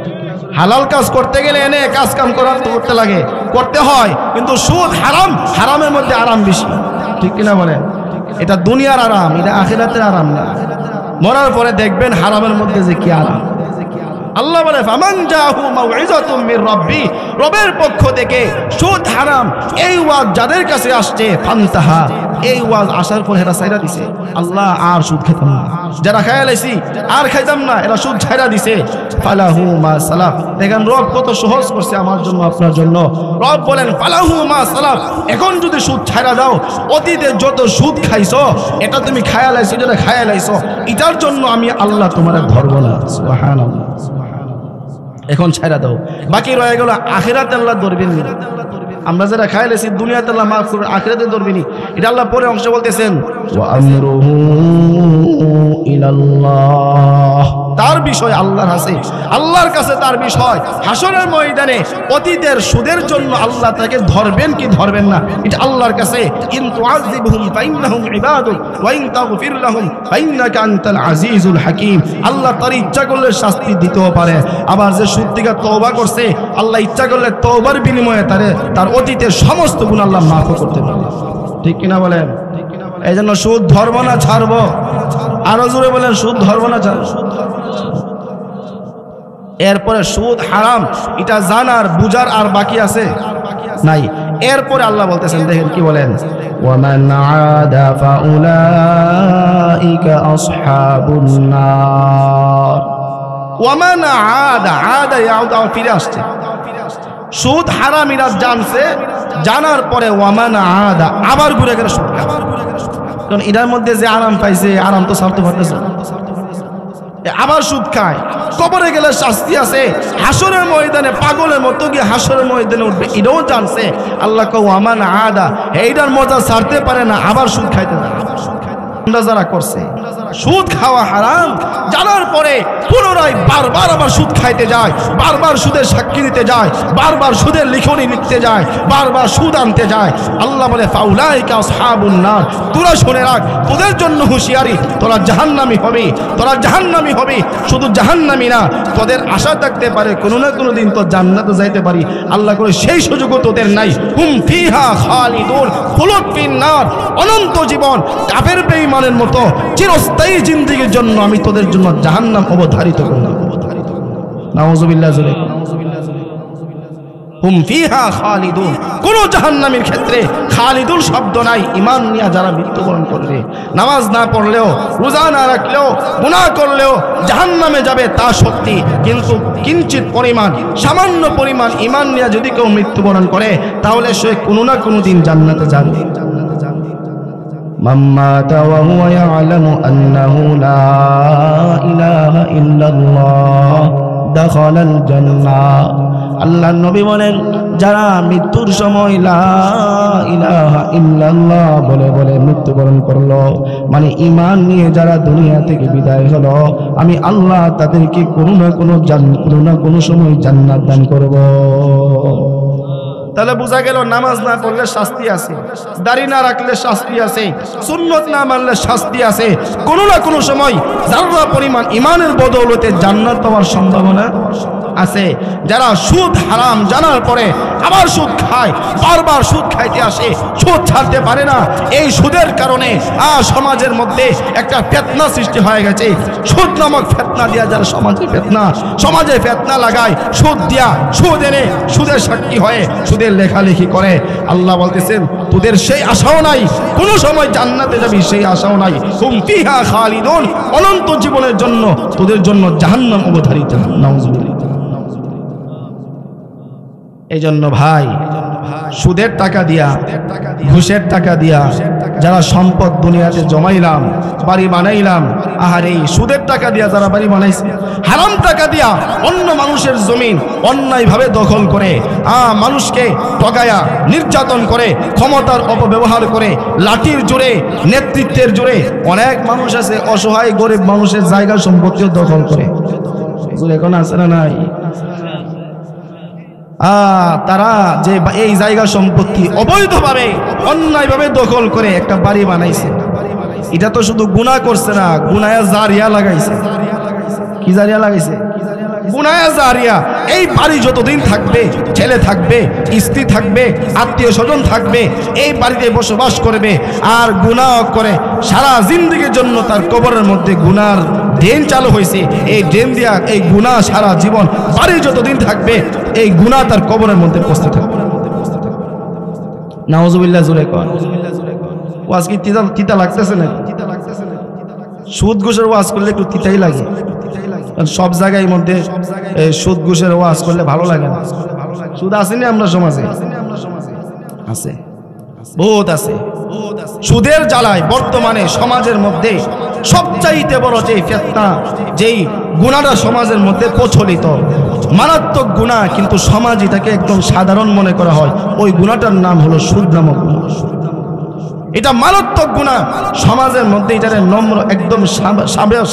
হালাল কাজ করতে গেলে এনে কাজ কাম করতে লাগে, করতে হয়, কিন্তু সুদ হারাম, হারামের মধ্যে আরাম বেশি, ঠিক কিনা বলেন? এটা দুনিয়ার আরাম, এটা আখিরাতের আরাম না। মরার পরে দেখবেন হারামের মধ্যে যে কি আরাম। আল্লাহ বলে ফামান জাহু মাউইযাতুম মির রাব্বি, রবের পক্ষ থেকে সুদ হারাম এই ওয়াজ যাদের কাছে আসছে ফান্তাহা, এই ওয়াজ আসার পর এরা ছাইরা দিছে, আল্লাহ আর সুদ খেতাম না, যারা খায়া লাইছি আর খাইতাম না, এরা সুদ ছাইরা দিছে। ফালাহু মা সালাফ, দেখেন রব কত সহজ করছে আমার জন্য আপনার জন্য। রব বলেন ফালাহু মা সালাফ, এখন যদি সুদ ছাইরা দাও, অতীতে যত সুদ খাইছো এটা তুমি খায়া লাইছো, যেটা খায়া লাইছো এটার জন্য আমি আল্লাহ তোমার ধরবো না। সুবহানাল্লাহ, এখন ছাইরা দাও, বাকি রয়ে গেল আখিরাতে আল্লাহ ধরবেন না। আমরা যারা খাই লেছি দুনিয়াতে আল্লাহ মাফ করবে, আখিরাতে ধরবেনি। এটা আল্লাহ পরে অংশ বলতেছেন ওয়া আমরুহু ইলাল্লাহ, তার বিষয় আল্লাহর কাছে, আল্লাহর কাছে তার বিষয়। হাসরের ময়দানে অতীতের সুদের জন্য আল্লাহ তাকে ধরবেন কি ধরবেন না এটা আল্লাহর কাছে। ইন তুআযিবহুম ফাইন্নাহুম ইবাদুক ওয়া ইন তাগফির লাহুম ফাইন্নাকা আনতাল আজিজুল হাকীম। আল্লাহ তার ইচ্ছা করলে শাস্তি দিতেও পারে, আবার যে সুদ থেকে তওবা করছে আল্লাহ ইচ্ছা করলে তওবার বিনিময়ে তার অতীতের সমস্ত গুনাহ আল্লাহ মাফ করতে পারে। ঠিক কিনা বলেন? এই জন্য সুদ ধরবো না ছাড়বো? আরো জোরে বলেন, সুদ ধরবো না ছাড়বো? এরপরে সুদ হারাম এটা জানার বুঝার আর বাকি আছে নাই। এরপরে আল্লাহ বলতেছেন, দেখেন কি বলেন, ওয়ামান আদা ফাউলাইকা আসহাবুন নার। ওয়ামান আদা, আদা ইয়াউদা ফিরে আসছে। সুদ হারাম এরা জানছে, জানার পরে ওয়ামান আদা আবার ঘুরে গেলে সুদ, কারণ এটার মধ্যে যে আরাম পাইছে আরাম তো ছাড়তে পারতেছে, আবার সুদ খায়। কবরে গেলে শাস্তি আছে, হাসরের ময়দানে পাগলের মতো গিয়ে হাসরের ময়দানে উঠবে এটাও জানছে। আল্লাহ কও ওয়ামান আদা, এইটার মজা ছাড়তে পারে না, আবার সুদ খাইতে থাকে। যারা করছে সুদ খাওয়া হারাম জানার পরে পুনরায় বারবার আবার সুদ খাইতে যায়, বারবার সুদের সাক্ষী দিতে যায়, বারবার সুদের লিখনি লিখতে যায়, বারবার সুদ আনতে যায়। আল্লাহ বলে ফাউলাইকা আসহাবুন নার, তোরা শুনে রাখ, তোদের জন্য হুঁশিয়ারি, তোরা জাহান্নামী হবে, তোরা জাহান্নামী হবে। শুধু জাহান্নামী না, তোদের আশা থাকতে পারে কোনো না কোনো দিন তো জান্নাতে যাইতে পারি। আল্লাহ করে সেই সুযোগও তোদের নাই। হুম ফিহা খালিদুন খুলুদ ফিন নার, অনন্ত জীবন কাফের বেঈমানের মতো চিরস্থায়ী জিন্দেগির জন্য আমি তোদের জন্য জাহান্নাম অবধারিত করলাম। নাউযুবিল্লাহ। হুম ফিহা খালিদুন, কোন জাহান্নামীর ক্ষেত্রে খালিদুন শব্দ নাই। ঈমান নিয়ে যারা মৃত্যুবরণ করবে, নামাজ না পড়লেও, রোজা না রাখলেও, গুনাহ করলেও জাহান্নামে যাবে তা সত্যি, কিন্তু কিঞ্চিত পরিমাণ, সামান্য পরিমাণ ঈমান নিয়ে যদি কেউ মৃত্যুবরণ করে তাহলে সে কোনো না কোনো দিন জান্নাতে যাবে। মান মাতা ওয়া হুয়া ইয়ালামু আন্নাহু লা ইলাহা ইল্লাল্লাহ দাখালাল জান্নাহ। আল্লাহর নবী বলেন, যারা মৃত্যুর সময় লা ইলাহা ইল্লাল্লাহ বলে বলে মৃত্যুবরণ করলো, মানে ঈমান নিয়ে যারা দুনিয়া থেকে বিদায় হলো, আমি আল্লাহ তাদেরকে কোনো না কোনো সময় জান্নাত দান করব। তাহলে বোঝা গেল নামাজ না পড়লে শাস্তি আছে, দাড়ি না রাখলে শাস্তি আছে, সুন্নত না মানলে শাস্তি আছে, কোনো না কোনো সময় যারা পরিমাণ ঈমানের বদৌলতে জান্নাত পাওয়ার সম্ভাবনা আছে। যারা সুদ হারাম জানার পরে আবার সুদ খায়, বারবার সুদ খাইতে আসে, সুদ ছাড়তে পারে না, এই সুদের কারণে সমাজের মধ্যে একটা ফিতনা সৃষ্টি হয়ে গেছে। সুদ নামক ফিতনা দিয়া যারা সমাজে ফিতনা লাগায়, সুদ দিয়া, সুদ এনে, সুদের সাক্ষী হয়ে সুদের লেখালেখি করে। আল্লাহ বলতেছেন তোদের সেই আশাও নাই, কোনো সময় জান্নাতে যাবি সেই আশাও নাই। হুম ফিহা খালিদুন, অনন্ত জীবনের জন্য তোদের জন্য জাহান্নাম অবধারিত। নাউযুবিল্লাহ। এই জন্য ভাই, সুদের টাকা দিয়া, ঘুষের টাকা দিয়া যারা সম্পদ দুনিয়াতে জমাইলাম, বাড়ি বানাইলাম, আহার এই সুদের টাকা দিয়া যারা বাড়ি বানাইছে, হারাম টাকা দিয়া অন্য মানুষের জমিন অন্যায়ভাবে দখল করে, মানুষকে ঠকায়া নির্যাতন করে, ক্ষমতার অপব্যবহার করে, লাঠির জোরে, নেতৃত্বের জোরে অনেক মানুষ আছে অসহায় গরিব মানুষের জায়গা সম্পত্তিও দখল করে। এখন আছে না নাই? তারা যে এই জায়গা সম্পত্তি অবৈধভাবে অন্যায়ভাবে দখল করে একটা বাড়ি বানাইছে, এটা তো শুধু গুনাহ করছে না, গুনাহে জারিয়া লাগাইছে। কি জারিয়া লাগাইছে? গুনাহে জারিয়া। এই বাড়ি যতদিন থাকবে, ছেলে থাকবে, স্ত্রী থাকবে, আত্মীয় স্বজন থাকবে, এই বাড়িতে বসবাস করবে আর গুনাহ করে সারা জিন্দেগির জন্য তার কবরের মধ্যে গুনার ড্রেন চালু হয়েছে, এই ড্রেন দিয়া এই গুনাহ সারা জীবন বাড়ি যতদিন থাকবে এই গুনাহ তার কবরের মধ্যে পৌঁছতে থাকবে। নাউজুবিল্লাহ জোরে কর। ওয়াজ কি তিতা লাগতেছে না? সুদ ঘুষের ওয়াজ করলে একটু তিতাই লাগে, সব জায়গায় মধ্যে সুদ ঘুষের ওয়াজ করলে ভালো লাগে না। সুদ আসেনি আমরা সমাজে? আছে, বহুত আছে। সুদের জ্বালায় বর্তমানে সমাজের মধ্যে সবচাইতে বড় যে ফিতনা, যেই গুনাহটা সমাজের মধ্যে প্রচলিত, মারাত্মক গুনাহ, কিন্তু সমাজ এটাকে একদম সাধারণ মনে করা হয়, ওই গুনাহটার নাম হলো সুদ নামক গুনাহ। এটা মারাত্মক গুনাহ, সমাজের মধ্যে এটারে নম্র একদম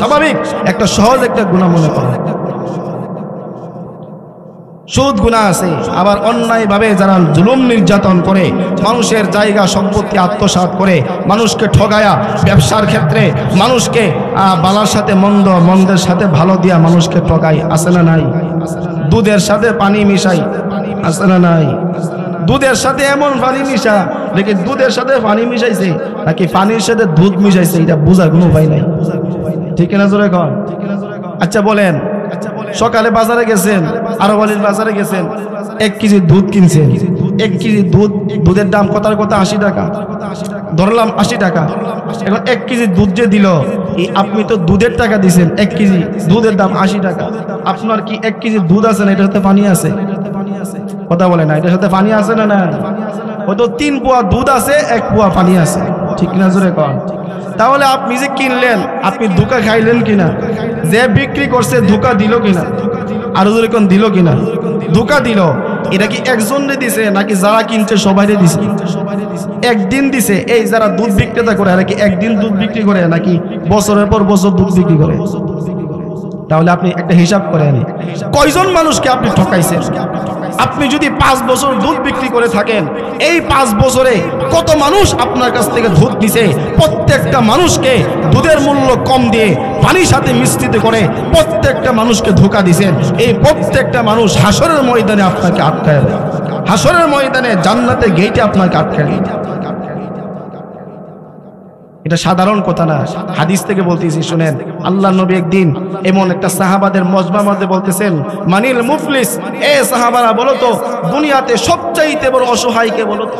স্বাভাবিক একটা সহজ একটা গুনাহ মনে করে। সুদ গুনাহ আছে। আবার অন্যায়ভাবে যারা জুলুম নির্যাতন করে, মানুষের জায়গা সম্পত্তি আত্মসাৎ করে, মানুষকে ঠগায়া ব্যবসার ক্ষেত্রে মানুষকে বালার সাথে মন্দ, মন্দের সাথে ভালো দিয়া মানুষকে ঠগায়, আছে না নাই? দুধের সাথে পানি মিশাই, আছে না নাই? দুধের সাথে এমন পানি মিশা, দেখি দুধের সাথে পানি মিশাইছে নাকি পানির সাথে দুধ মিশাইছে, এটা বোঝার কোনো উপায় নাই। ঠিক না জোরে কর? আচ্ছা বলেন, সকালে বাজারে গেছেন, আরবালির বাজারে গেছেন, 1 কেজি দুধ কিনছেন। 1 কেজি দুধের দাম কত? 80 টাকা ধরলাম, 80 টাকা। এখন 1 কেজি দুধ যে দিল, আপনি তো দুধের টাকা দিছেন, 1 কেজি দুধের দাম 80 টাকা। আপনার কি 1 কেজি দুধ আছে না এটার সাথে পানি আছে? কথা বলে না, এটার সাথে পানি আছে না? না, হয়তো 3 পোয়া দুধ আছে, 1 পোয়া পানি আছে। ঠিক না জোরে কর? তাহলে আপনি যে কিনলেন, আপনি ধোঁকা খাইলেন কিনা? যে বিক্রি করছে ধোঁকা দিল কিনা? আরো জোরে কোন দিল কিনা? ধোঁকা দিল। এটা কি একজনে দিছে নাকি যারা কিনছে সবাইরে দিছে? একদিন দিছে। এই যারা দুধ বিক্রেতা করে, এরা কি একদিন দুধ বিক্রি করে নাকি বছরের পর বছর দুধ বিক্রি করে? তাহলে আপনি একটা হিসাব করেন, কয়জন মানুষকে আপনি ঠকাইছেন? আপনি যদি 5 বছর দুধ বিক্রি করে থাকেন, এই 5 বছরে কত মানুষ আপনার কাছ থেকে দুধ নিছে? প্রত্যেকটা মানুষকে দুধের মূল্য কম দিয়ে পানির সাথে মিশ্রিত করে প্রত্যেকটা মানুষকে ধোঁকা দিয়েছেন। এই প্রত্যেকটা মানুষ হাসরের ময়দানে আপনাকে আটকায় দেয়, হাসরের ময়দানে জান্নাতের গেটে আপনাকে আটকায় দেয়। এটা সাধারণ কথা না, হাদিস থেকে বলতেছি শুনেন। আল্লাহর নবী একদিন এমন একটা সাহাবাদের মজমার মধ্যে বলতেছেন, মানিল মুফলিস, এ সাহাবারা বলো তো দুনিয়াতে সবচাইতে বড় অসহায় কে? বলো তো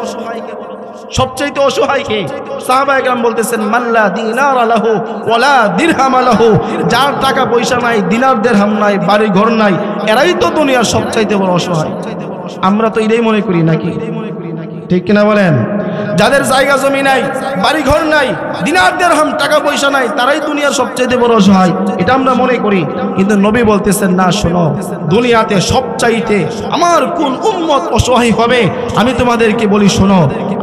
সবচাইতে অসহায় কে? সাহাবায়ে কেরাম বলতেছেন, মাল্লা দিনার লাহু ওয়ালা দিরহাম লাহু, যার টাকা পয়সা নাই, দিনার দিরহাম নাই, বাড়ি ঘর নাই, এরাই তো দুনিয়ার সবচাইতে বড় অসহায়। আমরা তো এটাই মনে করি নাকি? ঠিক কিনা বলেন? যাদের জায়গা জমি নাই, বাড়ি ঘর নাই, দিনার দিরহাম টাকা পয়সা নাই, তারাই দুনিয়ার সবচাইতে বড় অসহায়, এটা আমরা মনে করি। কিন্তু নবী বলতেছেন, না, শোনো, দুনিয়াতে সবচাইতে আমার কোন উম্মত অসহায় হবে আমি তোমাদেরকে বলি, শোনো,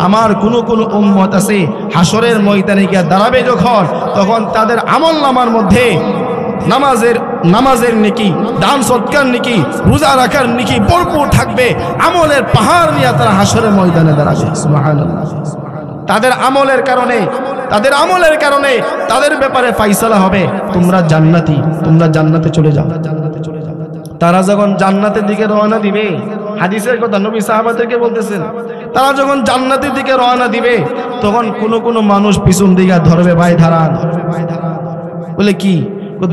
আমার কোন উম্মত আছে হাসরের ময়দানে গিয়ে দাঁড়াবে যখন, তখন তাদের আমলনামার মধ্যে নামাজের নেকি, দান সৎকার নেকি, রোজা রাখার নেকি ভরপুর থাকবে। আমলের পাহাড় নিয়ে তারা হাসরের ময়দানে দাঁড়াবে। সুবহানাল্লাহ। তাদের আমলের কারণে তাদের ব্যাপারে ফাইসালা হবে, তোমরা জান্নাতি, তোমরা জান্নাতে চলে যাও। তারা যখন জান্নাতের দিকে রওনা দিবে, হাদিসের কথা নবী সাহাবাদেরকে বলতেছেন, তারা যখন জান্নাতের দিকে রওনা দিবে তখন কোন মানুষ পিছন দিকে ধরবে, ভাই দাঁড়ান। বলে কি?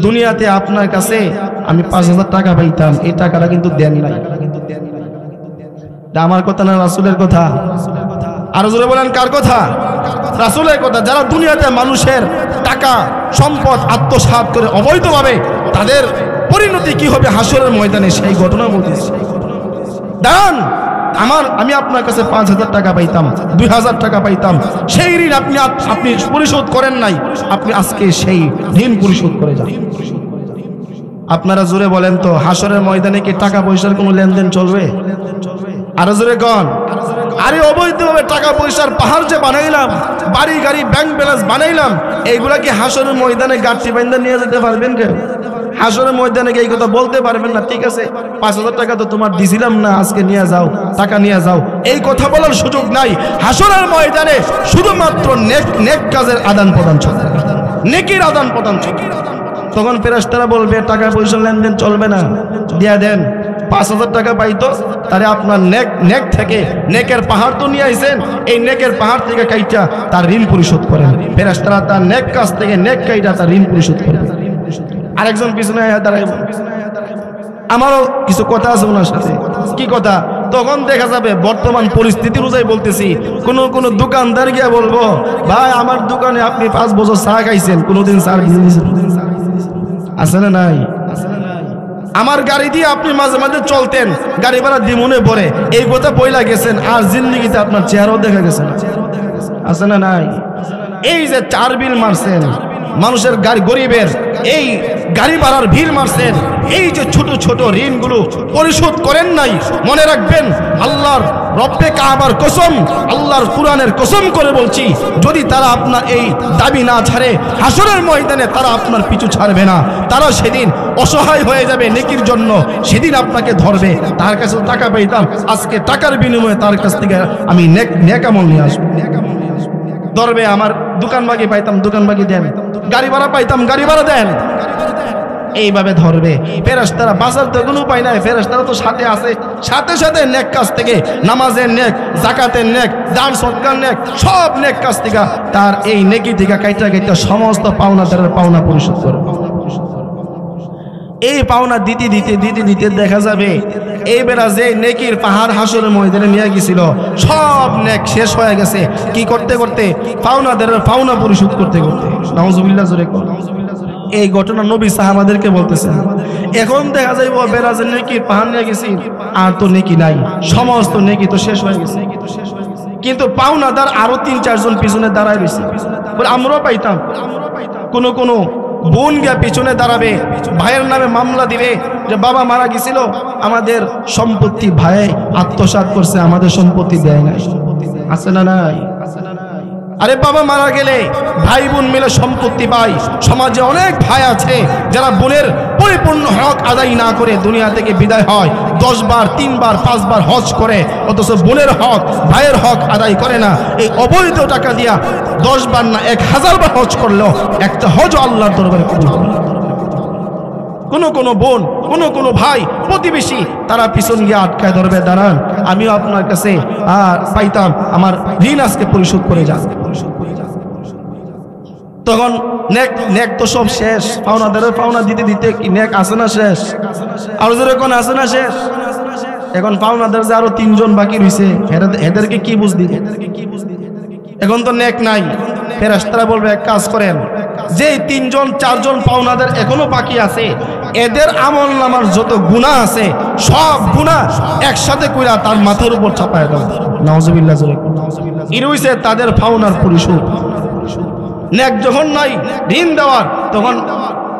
দুনিয়াতে আপনার কাছে আমি 5000 টাকা পাইতাম, এই টাকাটা কিন্তু দেন নাই। আমার কথা না রাসূলের কথা? আর জোরে বলেন, কার কথা? রাসূলের কথা। যারা দুনিয়াতে মানুষের টাকা সম্পদ আত্মসাৎ করে অবৈধভাবে, তাদের পরিণতি কি হবে হাসরের ময়দানে, সেই ঘটনা বলতেছি। দান, আমি আপনার কাছে 5000 টাকা পাইতাম, 2000 টাকা পাইতাম, সেই ঋণ আপনি পরিশোধ করেন নাই, আপনি আজকে সেই ঋণ পরিশোধ করে যান। আপনারা জোরে বলেন তো, হাসরের ময়দানে কি টাকা পয়সার কোনো লেনদেন চলবে? আরো জোরে কন। আরে অবৈধভাবে টাকা পয়সার পাহাড় যে বানাইলাম, বাড়ি গাড়ি ব্যাংক ব্যালেন্স বানাইলাম, এইগুলা কি হাসরের ময়দানে গাঁটটি বাইন্দা নিয়ে যেতে পারবেন কেউ? হাসরের ময়দানে এই কথা বলতে পারবেন না, ঠিক আছে 5000 টাকা তো তোমার দিছিলাম না, আজকে নিয়ে যাও, টাকা নিয়ে যাও, এই কথা বলার সুযোগ নাই। হাসরের ময়দানে শুধুমাত্র নেক কাজের আদান প্রদান চলবে, নেকির আদান প্রদান চলবে। তখন ফেরেশতারা বলবে, টাকা পয়সা লেনদেন চলবে না, দিয়া দেন। 5000 টাকা পাইতো, তারে আপনার নেক থেকে, নেকের পাহাড় তো নিয়ে আইছেন, এই নেকের পাহাড় থেকে কাইটা তার ঋণ পরিশোধ করেন। ফেরেশতারা তার নেক কাজ থেকে নেক কাইটা তার ঋণ পরিশোধ করেন। আরেকজন পিছনে দাঁড়াইব, আমারও কিছু কথা আছে ওনার সাথে। কি কথা? তখন দেখা যাবে বর্তমান পরিস্থিতি অনুযায়ী বলতেছি, কোন দোকানদার গিয়া বলবো, ভাই আমার দোকানে আপনি 5 বছর চা খাইছেন, কোনোদিন চা আছে না নাই? আমার গাড়ি দিয়ে আপনি মাঝে মাঝে চলতেন, গাড়ি ভাড়া দিমনে পড়ে, এই কথা বইলা গেছেন, আর জিন্দেগিতে আপনার চেহারাও দেখা গেছে না, আছে না নাই? এই যে 4 বিল মারছেন মানুষের গাড়ি, গরিবের এই গাড়ি ভাড়ার ভিড় মারছেন, এই যে ছোট ছোট ঋণগুলো পরিশোধ করেন নাই, মনে রাখবেন আল্লাহর রব্বে কাবার কসম, আল্লাহর কুরআনের কসম করে বলছি, যদি তারা আপনার এই দাবি না ছাড়ে, হাসরের ময়দানে তারা আপনার পিছু ছাড়বে না। তারা সেদিন অসহায় হয়ে যাবে নেকির জন্য, সেদিন আপনাকে ধরবে। তার কাছে টাকা পাইতাম, আজকে টাকার বিনিময়ে তার কাছ থেকে আমি নেক আমল নিয়ে আসবো। ধরবে, আমার দোকান বাগি পাইতাম, দোকান বাগি দেন, গাড়ি ভাড়া পাইতাম, গাড়ি ভাড়া দেন, এইভাবে ধরবে। ফেরেশতারা বাঁচার তো কোনো উপায় নাই, ফেরেশতারা তো সাথে আছে, সাথে সাথে নেক কাজ থেকে, নামাজের নেক, যাকাতের নেক, দান সদকার নেক, সব নেক কাজ থেকে তার এই নেকি থেকে কাইটা কাইটা সমস্ত পাওনাদারের পাওনা পরিশোধ করবে। এই পাওনা দিতে দিতে দিতে দিতে দেখা যাবে এই বেলা যে নেকির পাহাড় হাসরের ময়দানে নিয়ে গেছিল, সব নেক শেষ হয়ে গেছে। কি করতে করতে? পাওনাদারের পাওনা পরিশোধ করতে করতে। নাউজুবিল্লাহ জোরে কর। এই ঘটনা নবী সাহাবাদেরকে বলতেছেন। এখন দেখা যাইব বেরাজের নেকির পাহাড় নিয়ে গেছি, আর তো নেকি নাই, সমস্ত নেকি তো শেষ হয়ে গেছে। কিন্তু পাওনাদার আরো 3-4 জন পিছনে দাঁড়ায় রয়েছে, বলে আমরাও পাইতাম। কোনো বোন গিয়া পিছনে দাঁড়াবে, ভাইয়ের নামে মামলা দিবে যে বাবা মারা গেছিল, আমাদের সম্পত্তি ভাই আত্মসাৎ করছে, আমাদের সম্পত্তি দেয় নাই, আছে না নাই? আরে বাবা মারা গেলে ভাই বোন মিলে সম্পত্তি পায়। সমাজে অনেক ভাই আছে যারা বোনের পরিপূর্ণ হক আদায় না করে দুনিয়া থেকে বিদায় হয়, 10 বার 3 বার 5 বার হজ করে, অথচ বোনের হক ভাইয়ের হক আদায় করে না। এই অবৈধ টাকা দিয়া 10 বার না 1000 বার হজ করলেও একটা হজ আল্লাহর দরবারে কবুল হবে না। কোনো বোন, কোনো ভাই, প্রতিবেশী তারা পিছন গিয়ে আটকায় ধরবে, দাঁড়ান আমিও আপনার কাছে পাইতাম, আমার ঋণ আজকে পরিশোধ করে যান। তখন নেক তো সব শেষ, পাওনাদারের পাওনা দিতে দিতে কি নেক আছে না শেষ? আর যেরকম আছে না শেষ? এখন পাওনাদার যে আরো 3 জন বাকি রয়েছে, এদেরকে কি বুঝ দিবে? এখন তো নেক নাই। ফেরেশতারা বলবে এক কাজ করেন, যে 3 জন 4 জন পাওনাদার এখনো বাকি আছে, এদের আমল নামার যত গুনাহ আছে সব গুনাহ একসাথে কইরা তার মাথার উপর চাপায় দাও। নাউজুবিল্লাহ জোরে। এই হইছে তাদের পাওনার পরিশোধ। নেক যখন নাই ঋণ দেওয়ার, তখন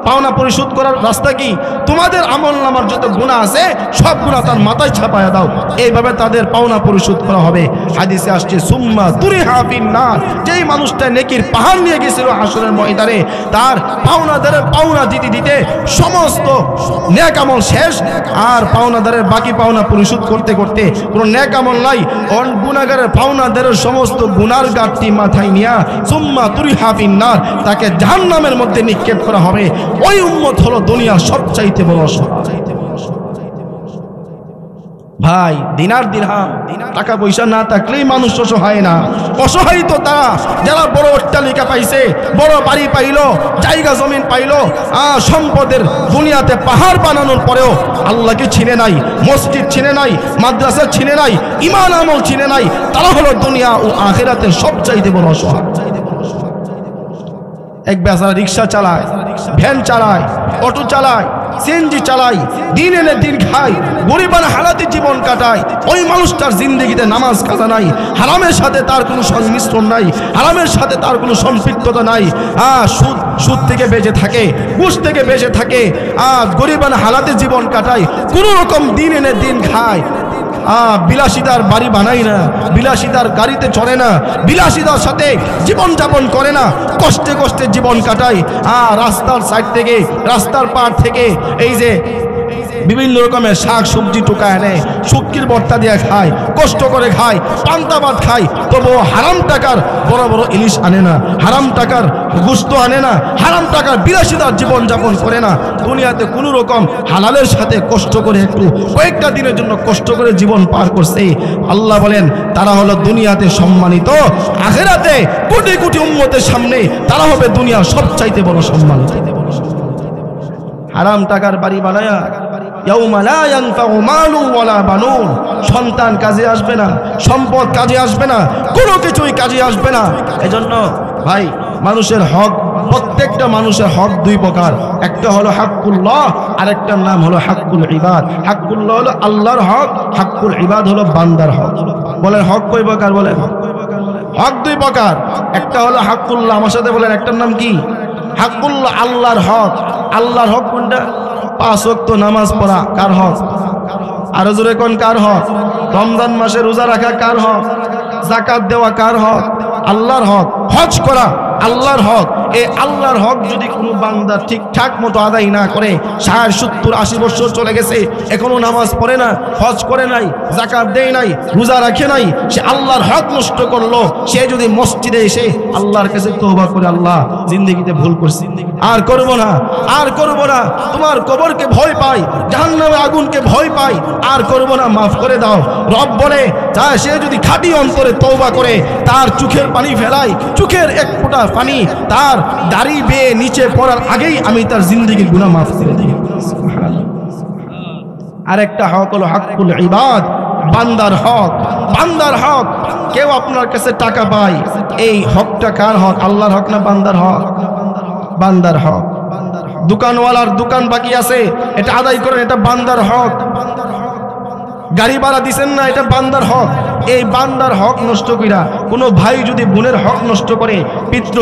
পাওনা পরিশোধ করার রাস্তা কি? তোমাদের আমল নামার যত গুনাহ আছে সব গুনাহ তার মাথায় ছাপায়া দাও, এইভাবে তাদের পাওনা পরিশোধ করা হবে। হাদিসে আসছে সুম্মা তুরিহা ফিন নার, যেই মানুষটা নেকির পাহাড় নিয়ে গেছিল হাসরের ময়দানে, তার পাওনাদারের পাওনা দিতে দিতে সমস্ত নেক আমল শেষ, আর পাওনাদারের বাকি পাওনা পরিশোধ করতে করতে কোনো নেক আমল নাই। গুনাহগারের পাওনাদারের সমস্ত গুনার গাঁটটি মাথায় নিয়া সুম্মা তুরিহা ফিন নার, তাকে জাহান্নামের মধ্যে নিক্ষেপ করা হবে। ওই উম্মত হলো দুনিয়ার সবচাইতে বড় অসহায়। ভাই, দিনার দিরহাম টাকা পয়সা না থাকলেই মানুষ অসহায় না। অসহায় তো তারা যারা বড় অট্টালিকা পাইছে, বড় বাড়ি পাইলো, জায়গা জমিন পাইলো, সম্পদের দুনিয়াতে পাহাড় বানানোর পরেও আল্লাহকে চিনে নাই, মসজিদ চিনে নাই, মাদ্রাসা চিনে নাই, ঈমান আমল চিনে নাই, তারা হলো দুনিয়া ও আখিরাতের সবচাইতে বড় অসহায়। এক বেচারা রিক্সা চালায়, ভ্যান চালায়, অটো চালায়, সিএনজি চালায়, দিন এনে দিন খায়, গরিবানা হালাতে জীবন কাটায়। ওই মানুষটার জিন্দগিতে নামাজ কাজা নাই, হারামের সাথে তার কোনো সংমিশ্রণ নাই, হারামের সাথে তার কোনো সম্পৃক্ততা নাই। সুদ থেকে বেঁচে থাকে, ঘুষ থেকে বেঁচে থাকে, গরিবানা হালাতে জীবন কাটায়, কোনো রকম দিন এনে দিন খায়। বিলাসিতার বাড়ি বানাই না, বিলাসিতার গাড়িতে চড়ে না, বিলাসিতার সাথে জীবন যাপন করে না, কষ্টে কষ্টে জীবন কাটায়। রাস্তার সাইড থেকে, রাস্তার পাড় থেকে এই যে বিভিন্ন রকমের শাক সবজি টোকায় আনে, শুটকির ভর্তা দিয়ে খায়, কষ্ট করে খায়, পান্তা ভাত খায়, তবুও হারাম টাকার বড় বড় ইলিশ আনে না, হারাম টাকার গোশত আনে না, হারাম টাকার বিলাসিতার জীবন যাপন করে না। দুনিয়াতে কোনো রকম হালালের সাথে কষ্ট করে একটু কয়েকটা দিনের জন্য কষ্ট করে জীবন পার করছে। আল্লাহ বলেন তারা হলো দুনিয়াতে সম্মানিত, আখিরাতে কোটি কোটি উম্মতের সামনে তারা হবে দুনিয়ার সবচাইতে বড় সম্মানিত। হারাম টাকার বাড়ি বানায়া ইয়াউমা লা ইয়ানফাউ মালু ওয়ালা বানুন, সন্তান কাজে আসবে না, সম্পদ কাজে আসবে না, কোনো কিছুই কাজে আসবে না। এজন্য ভাই মানুষের হক, প্রত্যেকটা মানুষের হক দুই প্রকার, একটা হলো হাক্কুল্লাহ আর একটার নাম হলো হাক্কুল ইবাদ। হাক্কুল্লাহ হলো আল্লাহর হক, হাক্কুল ইবাদ হলো বান্দার হক। বলেন হক কয় প্রকার? বলেন হক দুই প্রকার, একটা হলো হাক্কুল্লাহ, আমার সাথে বলেন একটার নাম কি? হাক্কুল্লাহ, আল্লাহর হক। আল্লাহর হক কোনটা? 5 ওয়াক্ত নামাজ পড়া কার হক? আরো জোরে কোন কার হক? রমজান মাসে রোজা রাখা কার হক? যাকাত দেওয়া কার হক? আল্লাহর হক। হজ করা আল্লাহর হক। এই আল্লাহর হক যদি কোনো বান্দা ঠিকঠাক মতো আদায় না করে, 60, 70, 80 বছর চলে গেছে, এখনো নামাজ পড়ে না, হজ করে নাই, যাকাত দেয় নাই, রোজা রাখে নাই, সে আল্লাহর হক নষ্ট করলো। সে যদি মসজিদে এসে আল্লাহর কাছে তওবা করে, আল্লাহ জিন্দেগিতে ভুল করছি, আর করব না, আর করব না, তোমার কবরকে ভয় পাই, জাহান্নামের আগুনকে ভয় পাই, আর করব না, মাফ করে দাও। রব বলে সে যদি খাঁটি অন্তরে তওবা করে, তার চোখের পানি ফেলায়, চোখের এক ফোঁটা পানি তার দাড়ি বেয়ে নিচে পড়ার আগেই আমি তার জিন্দেগির গুনাহ মাফ করে দিই। আরেকটা হক হলো হাক্কুল ইবাদ, বান্দার হক। বান্দার হক, কেউ আপনার কাছে টাকা পায়, এই হকটা কার হক? আল্লাহর হক না বান্দার হক? বান্দার হক। দোকানওয়ালার দোকান বাকি আছে, এটা আদায় করেন, এটা বান্দার হক। গাড়ি ভাড়া দিচ্ছেন না, এটা বান্দার হক। এই বান্দার হক নষ্ট কইরা কোনো ভাই যদি বোনের হক নষ্ট করে, পিতৃ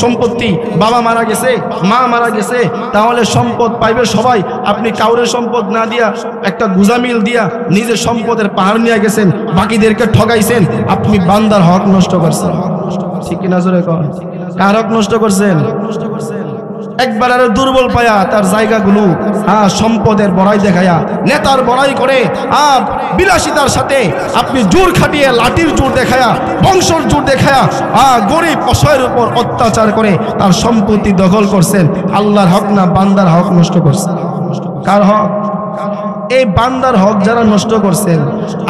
সম্পত্তি, বাবা মারা গেছে, মা মারা গেছে, তাহলে সম্পদ পাইবে সবাই। আপনি কাউরে সম্পদ না দিয়া, একটা গুজামিল দিয়া নিজের সম্পদের পাহাড় নিয়ে গেছেন, বাকিদেরকে ঠগাইছেন, আপনি বান্দার হক নষ্ট করছেন। ঠিক কিনা জোরে কর? কার হক নষ্ট করছেন? একবার আরো দুর্বল পায়া তার জায়গাগুলো সম্পদের বড়াই দেখায়া, নেতার বড়াই করে, বিলাসিতার সাথে আপনি জোর খাটিয়ে, লাঠির জোর দেখায়া, বংশর জোর দেখায়া গরিব অসহায়ের উপর অত্যাচার করে তার সম্পত্তি দখল করছেন। আল্লাহর হক না বান্দার হক নষ্ট করছেন? কার হক? এই বান্দার হক যারা নষ্ট করছেন,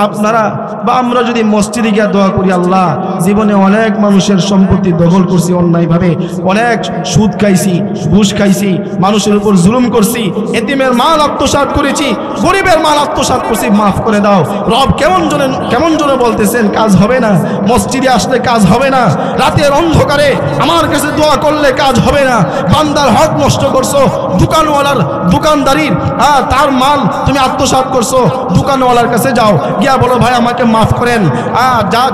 আপনারা বা আমরা যদি মসজিদে গিয়ে দোয়া করি, আল্লাহ জীবনে অনেক মানুষের সম্পত্তি দখল করছি অন্যায়ভাবে, অনেক সুদ খাইছি, ঘুষ খাইছি, মানুষের উপর জুলুম করছি, এতিমের মাল আত্মসাৎ করেছি, গরিবের মাল আত্মসাৎ করছি, মাফ করে দাও। রব কেমন জনে বলতেছেন, কাজ হবে না, মসজিদে আসলে কাজ হবে না, রাতের অন্ধকারে আমার কাছে দোয়া করলে কাজ হবে না। বান্দার হক নষ্ট করছো, দোকানওয়ালার দোকানদারির তার মাল তুমি আত্মসাৎ করছো, দোকানওয়ালার কাছে যাও, গিয়া বলো ভাই আমাকে মাফ করেন।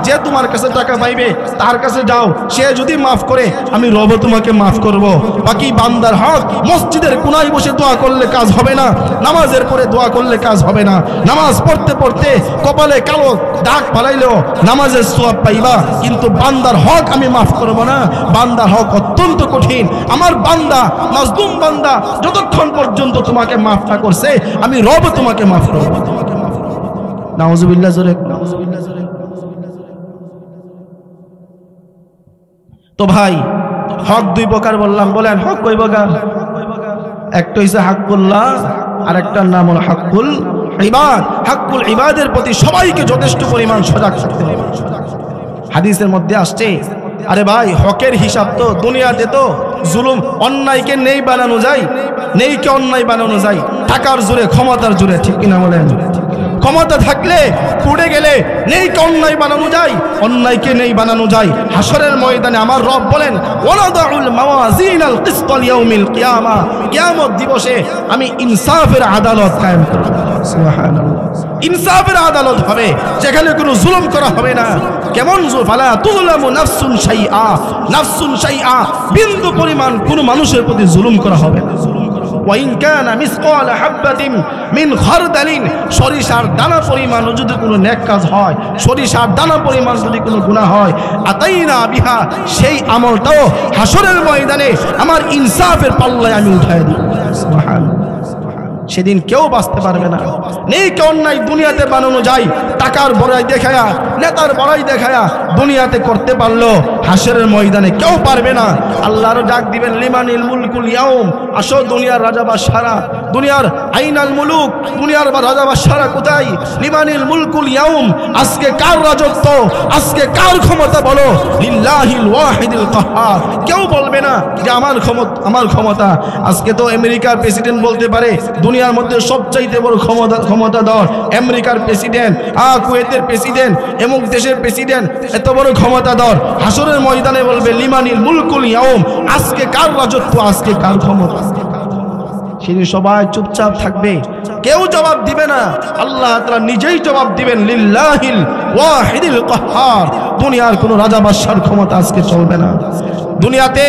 যে তোমার কাছে টাকা পাইবে তার কাছে যাও, সে যদি মাফ করে আমি রব তোমাকে মাফ করব। বাকি বান্দার হক, মসজিদের কোনায় বসে দোয়া করলে কাজ হবে না, নামাজের পরে দোয়া করলে কাজ হবে না, নামাজ পড়তে পড়তে কপালে কালো দাগ ফালাইলেও নামাজের সওয়াব পাইবা, কিন্তু বান্দার হক আমি মাফ করব না। বান্দার হক অত্যন্ত কঠিন। আমার বান্দা, মাজলুম বান্দা যতক্ষণ পর্যন্ত তোমাকে মাফ না করছে, আমি রব তোমাকে মাফ করব। নাউজুবিল্লাহ জোরে। তো ভাই হক দুই প্রকার বললাম, বলেন হক কয় প্রকার? একটা হইছে হাক্কুল্লাহ, আর একটার নাম হলো হাক্কুল ইবাদ। হাক্কুল ইবাদের প্রতি সবাইকে যথেষ্ট পরিমাণ সজাগ থাকতে হবে। হাদিসের মধ্যে আসছে, আরে ভাই হকের হিসাব তো দুনিয়াতে তো জুলুম, অন্যায়কে নেই বানানো যায়, নেইকে অন্যায় বানানো যায় টাকার জোরে, ক্ষমতার জোরে। ঠিক কিনা বলেন? ক্ষমতা থাকলে পড়ে গেলে নেইকে অন্যায় বানানো যায়, অন্যায়কে নেই বানানো যায়। হাসরের ময়দানে আমার রব বলেন, ওয়ানাদাউল মাওয়াজিনাল কিসত লিয়াউমিল কিয়ামা, কিয়ামত দিবসে আমি ইনসাফের আদালত কায়েম করব। সুবহানাল্লাহ। ইনসাফের আদালত হবে, যেখানে কোনো জুলুম করা হবে না। কেমন ফালা তুযলামু নাফসুন শাইআ, নাফসুন শাইআ, বিন্দু পরিমাণ কোনো মানুষের প্রতি জুলুম করা হবে না। ওয়াইন কানা মিসকালা হাববাতিন মিন খারদালিন, সরিষার দানা পরিমাণ যদি কোনো নেক কাজ হয়, সরিষার দানা পরিমাণ যদি কোনো গুনাহ হয়, আতাইনা বিহা, সেই আমলটাও হাসরের ময়দানে আমার ইনসাফের পাল্লায় আমি উঠায় দিই। সুবহানাল্লাহ। সেদিন কেউ বাঁচতে পারবে না। নেই কে অন্যায় দুনিয়াতে বানানো যায়, টাকার বড়াই দেখায়া, নেতার বড়াই দেখায়া, দুনিয়াতে করতে পারলো, হাসরের ময়দানে কেউ পারবে না। আল্লাহর ডাক দিবেন লিমানিল মুলকুল ইয়াউম, আসো দুনিয়ার রাজা বাদশারা, দুনিয়ার আইনাল মুলুক, দুনিয়ার রাজা বাদশারা কোথায়? লিমানিল মুলকুল ইয়াউম, আজকে কার রাজত্ব, আজকে কার ক্ষমতা বলো? লিল্লাহিল ওয়াহিদিল কাহ্হার। কেউ বলবে না যে আমার ক্ষমতা। আজকে তো আমেরিকার প্রেসিডেন্ট বলতে পারে দুনিয়ার মধ্যে সবচাইতে বড় ক্ষমতাধর আমেরিকার প্রেসিডেন্ট, কুয়েতের প্রেসিডেন্ট, এমন দেশের প্রেসিডেন্ট, এত বড় ক্ষমতাধর। হাসরের ময়দানে বলবে লিমানিল মুলকুল ইয়াউম, আজকে কার রাজত্ব, আজকে কার ক্ষমতা। সেদিন সবাই চুপচাপ থাকবে, কেউ জবাব দিবে না। আল্লাহ তাআলা নিজেই জবাব দিবেন লিল্লাহিল ওয়াহিদিল কাহ্হার। দুনিয়ার কোনো রাজা বাদশার ক্ষমতা আজকে চলবে না। দুনিয়াতে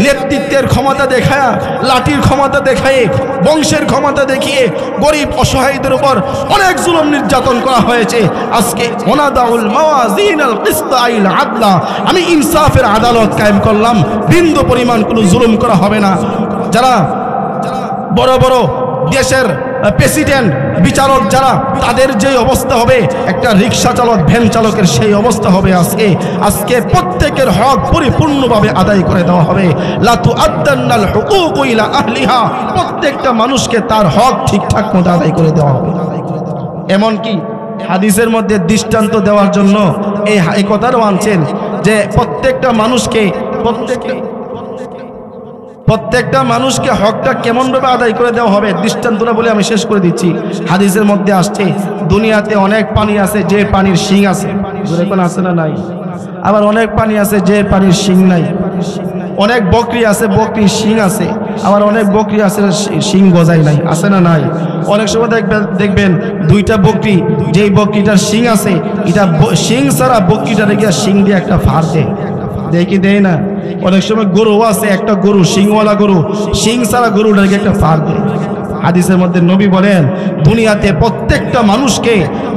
নেতৃত্বের ক্ষমতা দেখায়, লাঠির ক্ষমতা দেখায়, বংশের ক্ষমতা দেখিয়ে গরিব অসহায়দের উপর অনেক জুলুম নির্যাতন করা হয়েছে। আজকে ওনাদাউল মাওয়াজিনাল কিসত আইল আদলা, আমি ইনসাফের আদালত কায়েম করলাম, বিন্দু পরিমাণ কোনো জুলুম করা হবে না। যারা বড় বড় দেশের প্রেসিডেন্ট, বিচারক যারা, তাদের যে অবস্থা হবে, একটা রিক্সা চালক, ভ্যান চালকের সেই অবস্থা হবে। আজকে প্রত্যেকের হক পরিপূর্ণভাবে আদায় করে দেওয়া হবে। লা তুআদ্দান্নাল হুকুকু ইলা আহলিহা, প্রত্যেকটা মানুষকে তার হক ঠিকঠাক মতো আদায় করে দেওয়া হবে। এমনকি হাদিসের মধ্যে দৃষ্টান্ত দেওয়ার জন্য এই কথাটাও আনছেন যে প্রত্যেকটা মানুষকে হকটা কেমনভাবে আদায় করে দেওয়া হবে, দৃষ্টান্তটা বলে আমি শেষ করে দিচ্ছি। হাদিসের মধ্যে আসছে দুনিয়াতে অনেক পানি আছে যে পানির শিং আছে, এখন আছে না নাই? আবার অনেক পানি আছে যে পানির শিং নাই। অনেক বকরি আছে, বকরির শিং আছে, আবার অনেক বকরি আছে শিং গজাই নাই, আছে না নাই? অনেক সময় দেখবেন দুইটা বকরি, যেই বকরিটার শিং আছে, এটা শিং ছাড়া বকরিটা রেখে শিং দিয়ে একটা ফাড় দেয়, দেখি দেয় না? অনেক সময় গরু আছে, একটা গরু শিংওয়ালা গরু, শিং ছাড়া গরুটাকে একটা ফাড় দেয়। হাদিসের মধ্যে নবী বলেন দুনিয়াতে প্রত্যেকটা মানুষকে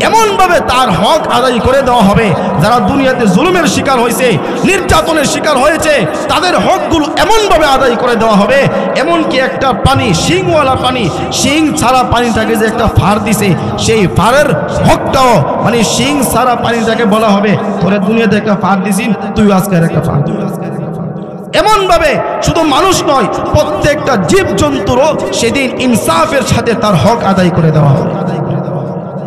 এমনভাবে তার হক আদায় করে দেওয়া হবে, যারা দুনিয়াতে জুলুমের শিকার হয়েছে, নির্যাতনের শিকার হয়েছে, তাদের হকগুলো এমনভাবে আদায় করে দেওয়া হবে। এমনকি একটা পানি, শিংওয়ালা পানি, শিং ছাড়া পানিটাকে যে একটা ফাড় দিছে, সেই ফাড়ের হকটাও, মানে শিং ছাড়া পানিটাকে বলা হবে তোরে দুনিয়াতে একটা ফাড় দিছিস, তুই আজকের একটা ফাড় দিবি। এমনভাবে শুধু মানুষ নয়, প্রত্যেকটা জীবজন্তুরও সেদিন ইনসাফের সাথে তার হক আদায় করে দেওয়া হবে।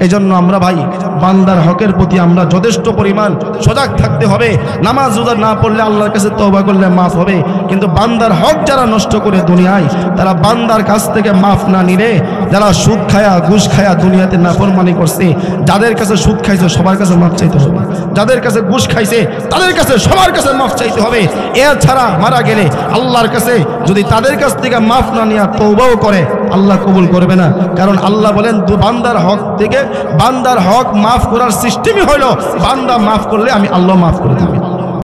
এজন্য আমরা ভাই বান্দার হকের প্রতি আমরা যথেষ্ট পরিমাণ সজাগ থাকতে হবে। নামাজ রোজা না পড়লে আল্লাহর কাছে তওবা করলে মাফ হবে, কিন্তু বান্দার হক যারা নষ্ট করে দুনিয়ায়, তারা বান্দার কাছ থেকে মাফ না নিলে, যারা সুদ খায়া ঘুষ খায়া দুনিয়াতে নাফরমানি করছে, যাদের কাছে সুদ খাইছে সবার কাছে মাফ চাইতে হবে, যাদের কাছে ঘুষ খাইছে তাদের কাছে সবার কাছে মাফ চাইতে হবে। এছাড়া মারা গেলে আল্লাহর কাছে যদি তাদের কাছ থেকে মাফ না নেওয়া তওবাও করে, আল্লাহ কবুল করবে না। কারণ আল্লাহ বলেন বান্দার হক থেকে, বান্দার হক মাফ করার সিস্টেমই হইল বান্দা মাফ করলে আমি আল্লাহ মাফ করে দেব।